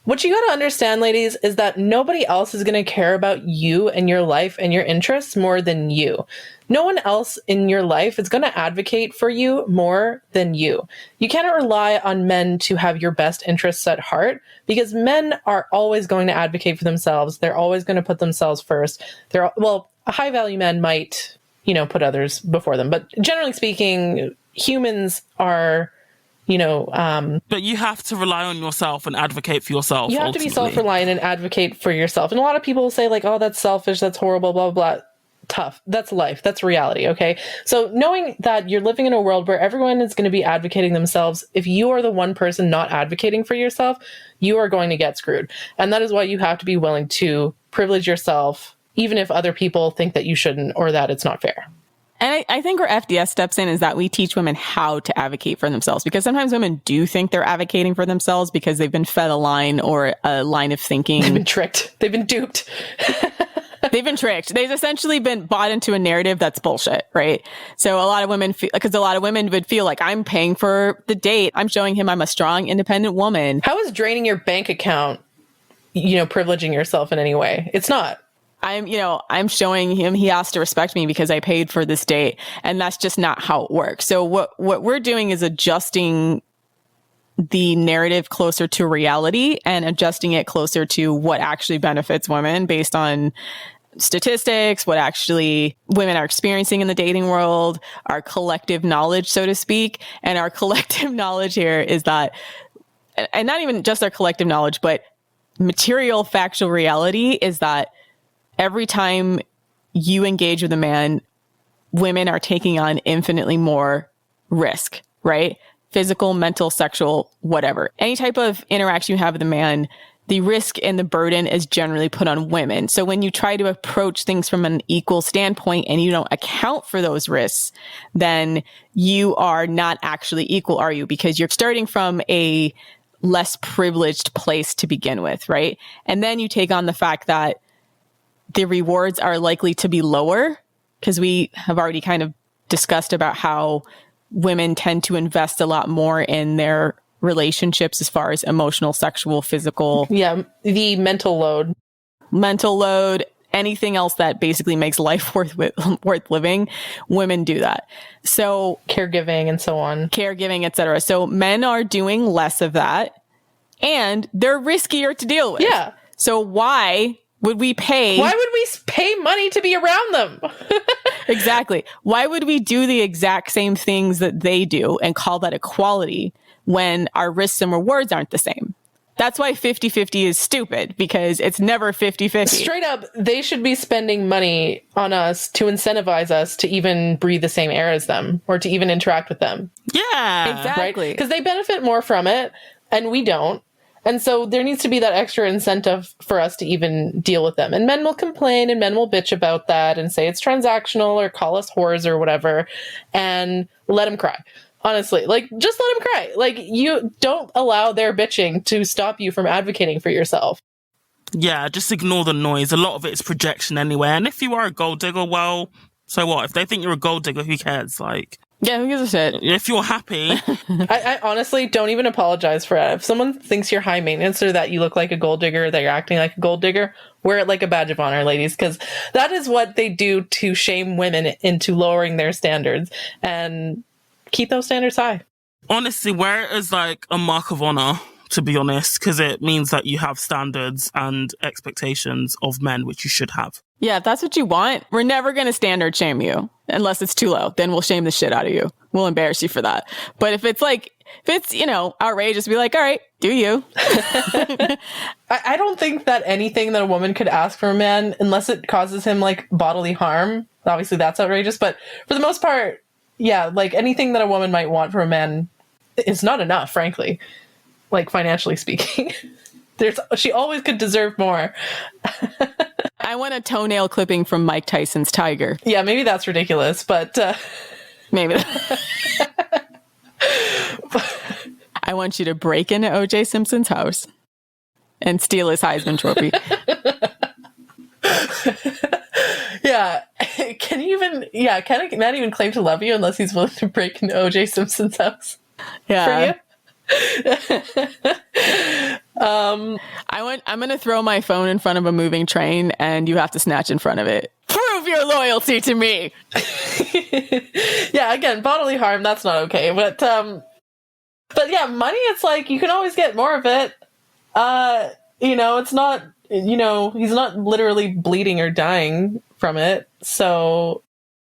What you got to understand, ladies, is that nobody else is going to care about you and your life and your interests more than you. No one else in your life is going to advocate for you more than you. You cannot rely on men to have your best interests at heart, because men are always going to advocate for themselves. They're always going to put themselves first. A high value man might, put others before them. But generally speaking, humans are... but you have to rely on yourself and advocate for yourself. You have to be self-reliant and advocate for yourself. And a lot of people say like, oh, that's selfish, that's horrible, blah, blah, blah. Tough. That's life. That's reality. Okay. So knowing that you're living in a world where everyone is going to be advocating themselves, if you are the one person not advocating for yourself, you are going to get screwed. And that is why you have to be willing to privilege yourself, even if other people think that you shouldn't or that it's not fair. And I think where FDS steps in is that we teach women how to advocate for themselves, because sometimes women do think they're advocating for themselves because they've been fed a line or a line of thinking. They've been tricked. They've been duped. They've been tricked. They've essentially been bought into a narrative that's bullshit, right? So a lot of women would feel like, I'm paying for the date. I'm showing him I'm a strong, independent woman. How is draining your bank account, privileging yourself in any way? It's not. I'm showing him he has to respect me because I paid for this date. And that's just not how it works. So what we're doing is adjusting the narrative closer to reality and adjusting it closer to what actually benefits women based on statistics, what actually women are experiencing in the dating world, our collective knowledge, so to speak. And our collective knowledge here is that and not even just our collective knowledge, but material factual reality is that every time you engage with a man, women are taking on infinitely more risk, right? Physical, mental, sexual, whatever. Any type of interaction you have with a man, the risk and the burden is generally put on women. So when you try to approach things from an equal standpoint and you don't account for those risks, then you are not actually equal, are you? Because you're starting from a less privileged place to begin with, right? And then you take on the fact that the rewards are likely to be lower, because we have already kind of discussed about how women tend to invest a lot more in their relationships as far as emotional, sexual, physical. Yeah, the mental load, anything else that basically makes life worth living, women do that. So caregiving and so on. Caregiving, etc. So men are doing less of that, and they're riskier to deal with. Yeah. So why would we pay money to be around them? Exactly. Why would we do the exact same things that they do and call that equality when our risks and rewards aren't the same? That's why 50-50 is stupid, because it's never 50-50. Straight up, they should be spending money on us to incentivize us to even breathe the same air as them or to even interact with them. Yeah. Exactly. Because they benefit more from it and we don't. And so there needs to be that extra incentive for us to even deal with them. And men will complain and men will bitch about that and say it's transactional or call us whores or whatever, and let them cry. Honestly, like, just let them cry. Like, you don't allow their bitching to stop you from advocating for yourself. Yeah, just ignore the noise. A lot of it is projection anyway. And if you are a gold digger, well, so what? If they think you're a gold digger, who cares? Like, yeah, who gives a shit? If you're happy. I honestly don't even apologize for it. If someone thinks you're high maintenance or that you look like a gold digger, that you're acting like a gold digger, wear it like a badge of honor, ladies, because that is what they do to shame women into lowering their standards. And keep those standards high. Honestly, wear it as like a mark of honor, to be honest, because it means that you have standards and expectations of men, which you should have. Yeah, if that's what you want, we're never going to standard shame you unless it's too low. Then we'll shame the shit out of you. We'll embarrass you for that. But if it's outrageous, be like, all right, do you? I don't think that anything that a woman could ask for a man, unless it causes him like bodily harm, obviously that's outrageous. But for the most part, yeah, like anything that a woman might want from a man is not enough, frankly, like financially speaking. She always could deserve more. I want a toenail clipping from Mike Tyson's tiger. Yeah, maybe that's ridiculous, but maybe. I want you to break into O.J. Simpson's house and steal his Heisman Trophy. Yeah. Can a man even claim to love you unless he's willing to break into O.J. Simpson's house? Yeah. For you? I'm going to throw my phone in front of a moving train and you have to snatch in front of it. Prove your loyalty to me. Yeah, again, bodily harm, that's not okay. But yeah, money, it's like you can always get more of it. It's not, he's not literally bleeding or dying from it. So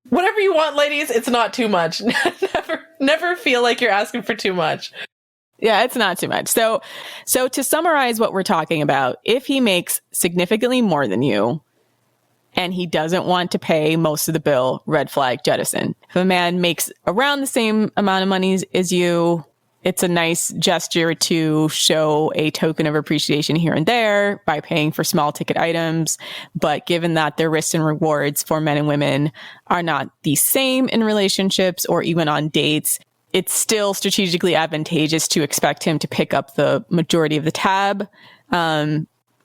whatever you want, ladies, it's not too much. Never feel like you're asking for too much. Yeah, it's not too much. So to summarize what we're talking about, if he makes significantly more than you and he doesn't want to pay most of the bill, red flag, jettison. If a man makes around the same amount of money as you, it's a nice gesture to show a token of appreciation here and there by paying for small ticket items. But given that the risks and rewards for men and women are not the same in relationships or even on dates, it's still strategically advantageous to expect him to pick up the majority of the tab.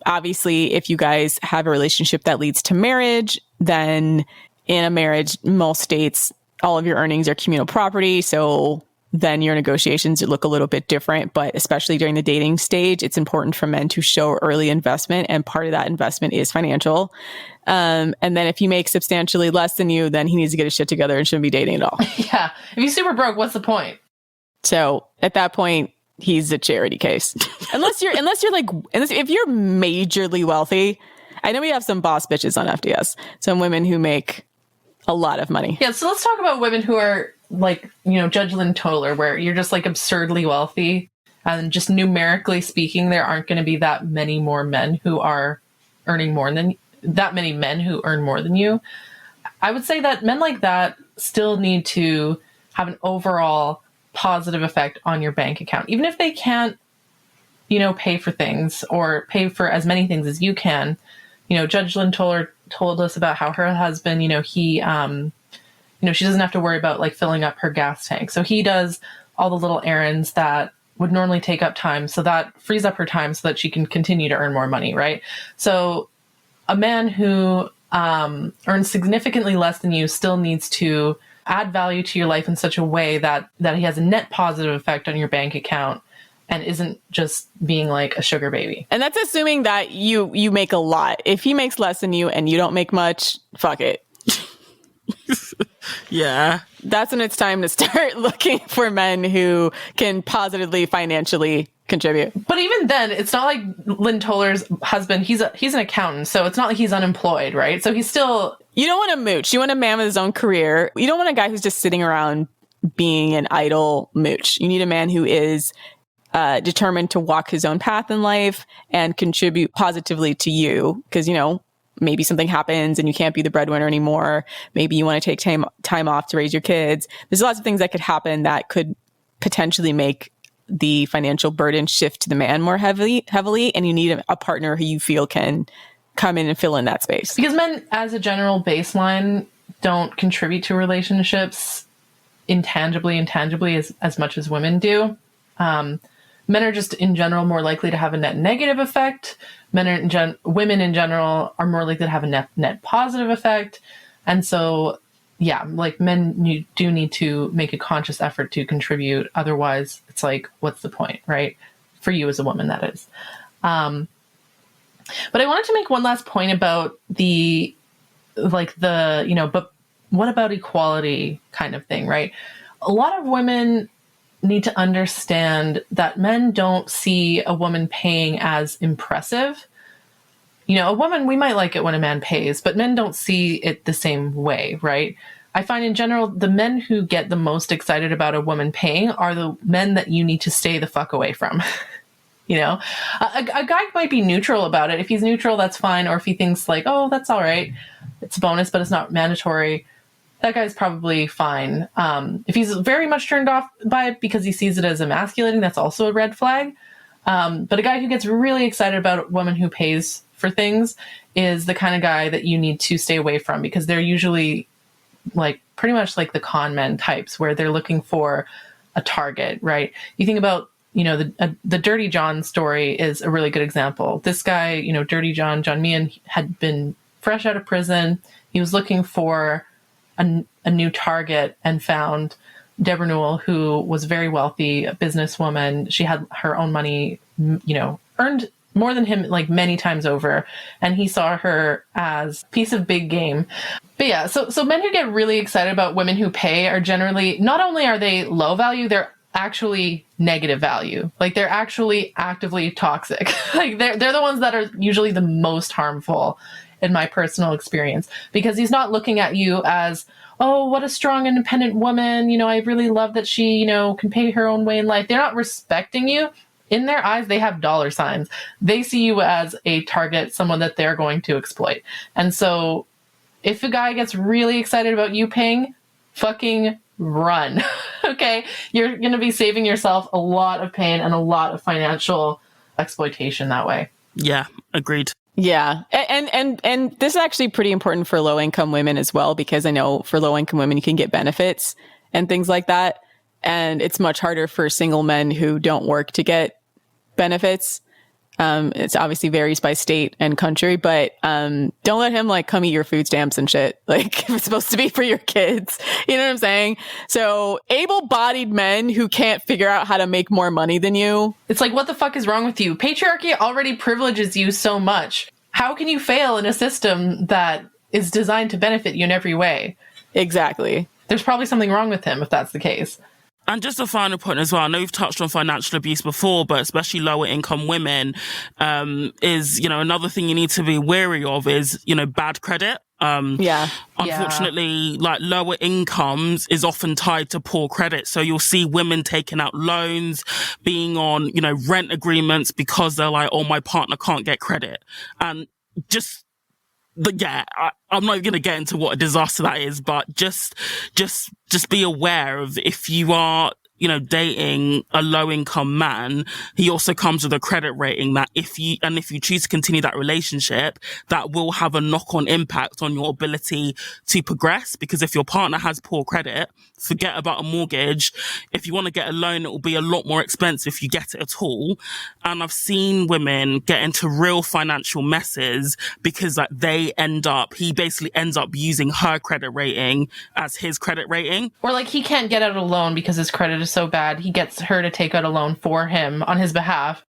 Obviously, if you guys have a relationship that leads to marriage, then in a marriage, most states, all of your earnings are communal property. So then your negotiations look a little bit different. But especially during the dating stage, it's important for men to show early investment. And part of that investment is financial. And then if he makes substantially less than you, then he needs to get his shit together and shouldn't be dating at all. Yeah. If he's super broke, what's the point? So at that point, he's a charity case. Unless you're if you're majorly wealthy. I know we have some boss bitches on FDS, some women who make a lot of money. Yeah. So let's talk about women who are like, Judge Lynn Toler, where you're just like absurdly wealthy And just numerically speaking, there aren't going to be that many more men who are earning more than that many men who earn more than you. I would say that men like that still need to have an overall positive effect on your bank account. Even if they can't, pay for things or pay for as many things as you can. Judge Lynn told us about how her husband, he, she doesn't have to worry about like filling up her gas tank. So he does all the little errands that would normally take up time. So that frees up her time so that she can continue to earn more money, right? So a man who earns significantly less than you still needs to add value to your life in such a way that he has a net positive effect on your bank account and isn't just being like a sugar baby. And that's assuming that you make a lot. If he makes less than you and you don't make much, fuck it. Yeah. That's when it's time to start looking for men who can positively financially contribute. But even then, it's not like Lynn Toller's husband, he's an accountant, so it's not like he's unemployed, right? So he's still... You don't want a mooch. You want a man with his own career. You don't want a guy who's just sitting around being an idle mooch. You need a man who is determined to walk his own path in life and contribute positively to you. Because, maybe something happens and you can't be the breadwinner anymore. Maybe you want to take time off to raise your kids. There's lots of things that could happen that could potentially make the financial burden shift to the man more heavily, and you need a partner who you feel can come in and fill in that space. Because men, as a general baseline, don't contribute to relationships intangibly as much as women do. Men are just in general more likely to have a net negative effect. Women in general are more likely to have a net positive effect. And so, yeah, like men, you do need to make a conscious effort to contribute. Otherwise, it's like, what's the point, right? For you as a woman, that is. But I wanted to make one last point about but what about equality kind of thing, right? A lot of women need to understand that men don't see a woman paying as impressive. A woman, we might like it when a man pays, but men don't see it the same way, right? I find in general, the men who get the most excited about a woman paying are the men that you need to stay the fuck away from. A guy might be neutral about it. If he's neutral, that's fine. Or if he thinks like, oh, that's all right, it's a bonus, but it's not mandatory, that guy's probably fine. If he's very much turned off by it because he sees it as emasculating, that's also a red flag. But a guy who gets really excited about a woman who pays for things is the kind of guy that you need to stay away from, because they're usually like pretty much like the con men types where they're looking for a target, right? You think about, the Dirty John story is a really good example. This guy, Dirty John Meehan, had been fresh out of prison. He was looking for a new target and found Deborah Newell, who was very wealthy, a businesswoman. She had her own money, earned more than him like many times over. And he saw her as a piece of big game. But yeah, so men who get really excited about women who pay are generally, not only are they low value, they're actually negative value. Like they're actually actively toxic. Like they're the ones that are usually the most harmful in my personal experience, because he's not looking at you as, oh, what a strong, independent woman. I really love that she, can pay her own way in life. They're not respecting you. In their eyes, they have dollar signs. They see you as a target, someone that they're going to exploit. And so if a guy gets really excited about you paying, fucking run. Okay? You're going to be saving yourself a lot of pain and a lot of financial exploitation that way. Yeah, agreed. Yeah. And this is actually pretty important for low income women as well, because I know for low income women, you can get benefits and things like that. And it's much harder for single men who don't work to get benefits. It's obviously varies by state and country, but don't let him like come eat your food stamps and shit. Like if it's supposed to be for your kids, you know what I'm saying? So able-bodied men who can't figure out how to make more money than you. It's like, what the fuck is wrong with you? Patriarchy already privileges you so much. How can you fail in a system that is designed to benefit you in every way? Exactly. There's probably something wrong with him if that's the case. And just a final point as well, I know you've touched on financial abuse before, but especially lower income women, is, another thing you need to be wary of is, bad credit. Unfortunately, like lower incomes is often tied to poor credit. So you'll see women taking out loans, being on, rent agreements because they're like, oh, my partner can't get credit. And I'm not going to get into what a disaster that is, but just be aware of if you are, dating a low income man, he also comes with a credit rating that if you choose to continue that relationship, that will have a knock on impact on your ability to progress. Because if your partner has poor credit, forget about a mortgage. If you want to get a loan, it will be a lot more expensive if you get it at all. And I've seen women get into real financial messes because he basically ends up using her credit rating as his credit rating. Or like he can't get out a loan because his credit is so bad, he gets her to take out a loan for him on his behalf.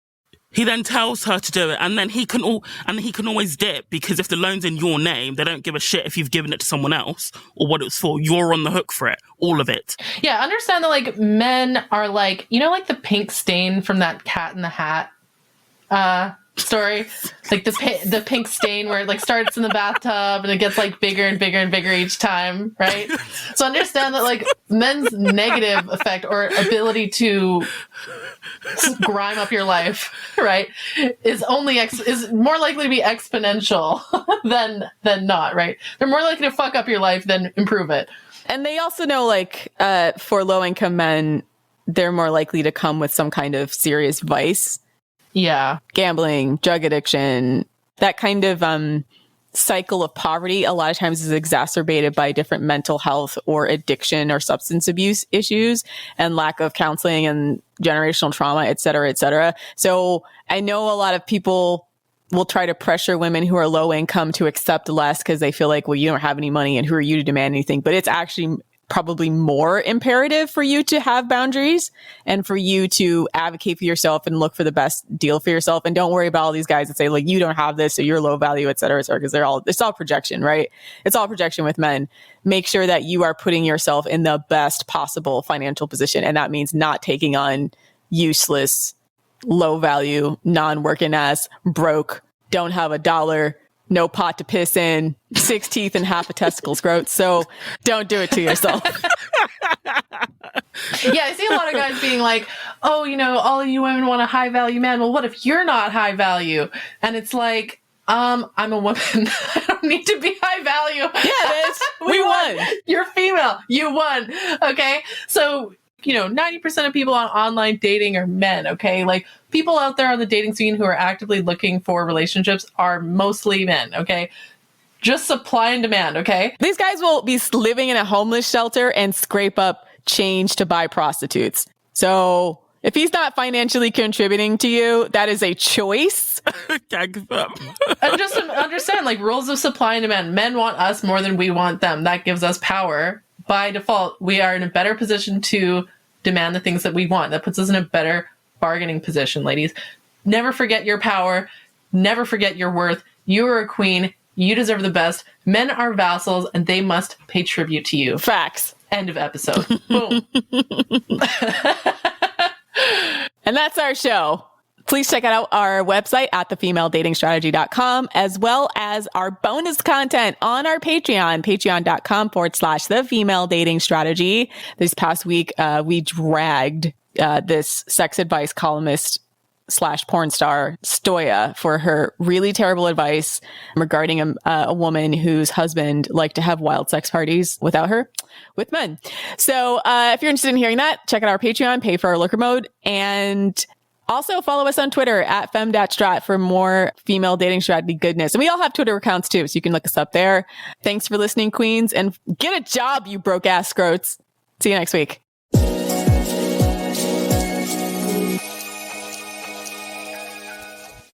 He then tells her to do it, and then he can always dip, because if the loan's in your name, they don't give a shit if you've given it to someone else or what it's for. You're on the hook for it, all of it. Yeah, understand that like men are like, like the pink stain from that Cat in the Hat story, like the pink stain where it like starts in the bathtub and it gets like bigger and bigger and bigger each time, right? So understand that like men's negative effect or ability to grime up your life, right, is more likely to be exponential than not, right? They're more likely to fuck up your life than improve it. And they also know, like, for low income men, they're more likely to come with some kind of serious vice. Yeah. Gambling, drug addiction, that kind of cycle of poverty a lot of times is exacerbated by different mental health or addiction or substance abuse issues and lack of counseling and generational trauma, et cetera, et cetera. So I know a lot of people will try to pressure women who are low income to accept less because they feel like, well, you don't have any money and who are you to demand anything? But it's actually probably more imperative for you to have boundaries and for you to advocate for yourself and look for the best deal for yourself. And don't worry about all these guys that say, like, you don't have this, so you're low value, et cetera, because it's all projection, right? It's all projection with men. Make sure that you are putting yourself in the best possible financial position. And that means not taking on useless, low value, non-working ass, broke, don't have a dollar, no pot to piss in, 6 teeth and half a testicle scrote. So don't do it to yourself. Yeah, I see a lot of guys being like, oh, all of you women want a high value man. Well, what if you're not high value? And it's like, I'm a woman. I don't need to be high value. Yeah, bitch. We won. You're female. You won. Okay. So, 90% of people on online dating are men. Okay. Like, people out there on the dating scene who are actively looking for relationships are mostly men. Okay. Just supply and demand. Okay. These guys will be living in a homeless shelter and scrape up change to buy prostitutes. So if he's not financially contributing to you, that is a choice. And just understand, like, rules of supply and demand. Men want us more than we want them. That gives us power. By default, we are in a better position to demand the things that we want. That puts us in a better bargaining position, ladies. Never forget your power. Never forget your worth. You are a queen. You deserve the best. Men are vassals, and they must pay tribute to you. Facts. End of episode. Boom. And that's our show. Please check out our website at thefemaledatingstrategy.com, as well as our bonus content on our Patreon, patreon.com/thefemaledatingstrategy. This past week, we dragged this sex advice columnist / porn star Stoya for her really terrible advice regarding a woman whose husband liked to have wild sex parties without her with men. So if you're interested in hearing that, check out our Patreon, pay for our lurker mode, and also follow us on Twitter at fem.strat for more female dating strategy goodness. And we all have Twitter accounts too, so you can look us up there. Thanks for listening, queens, and get a job, you broke ass scrotes. See you next week.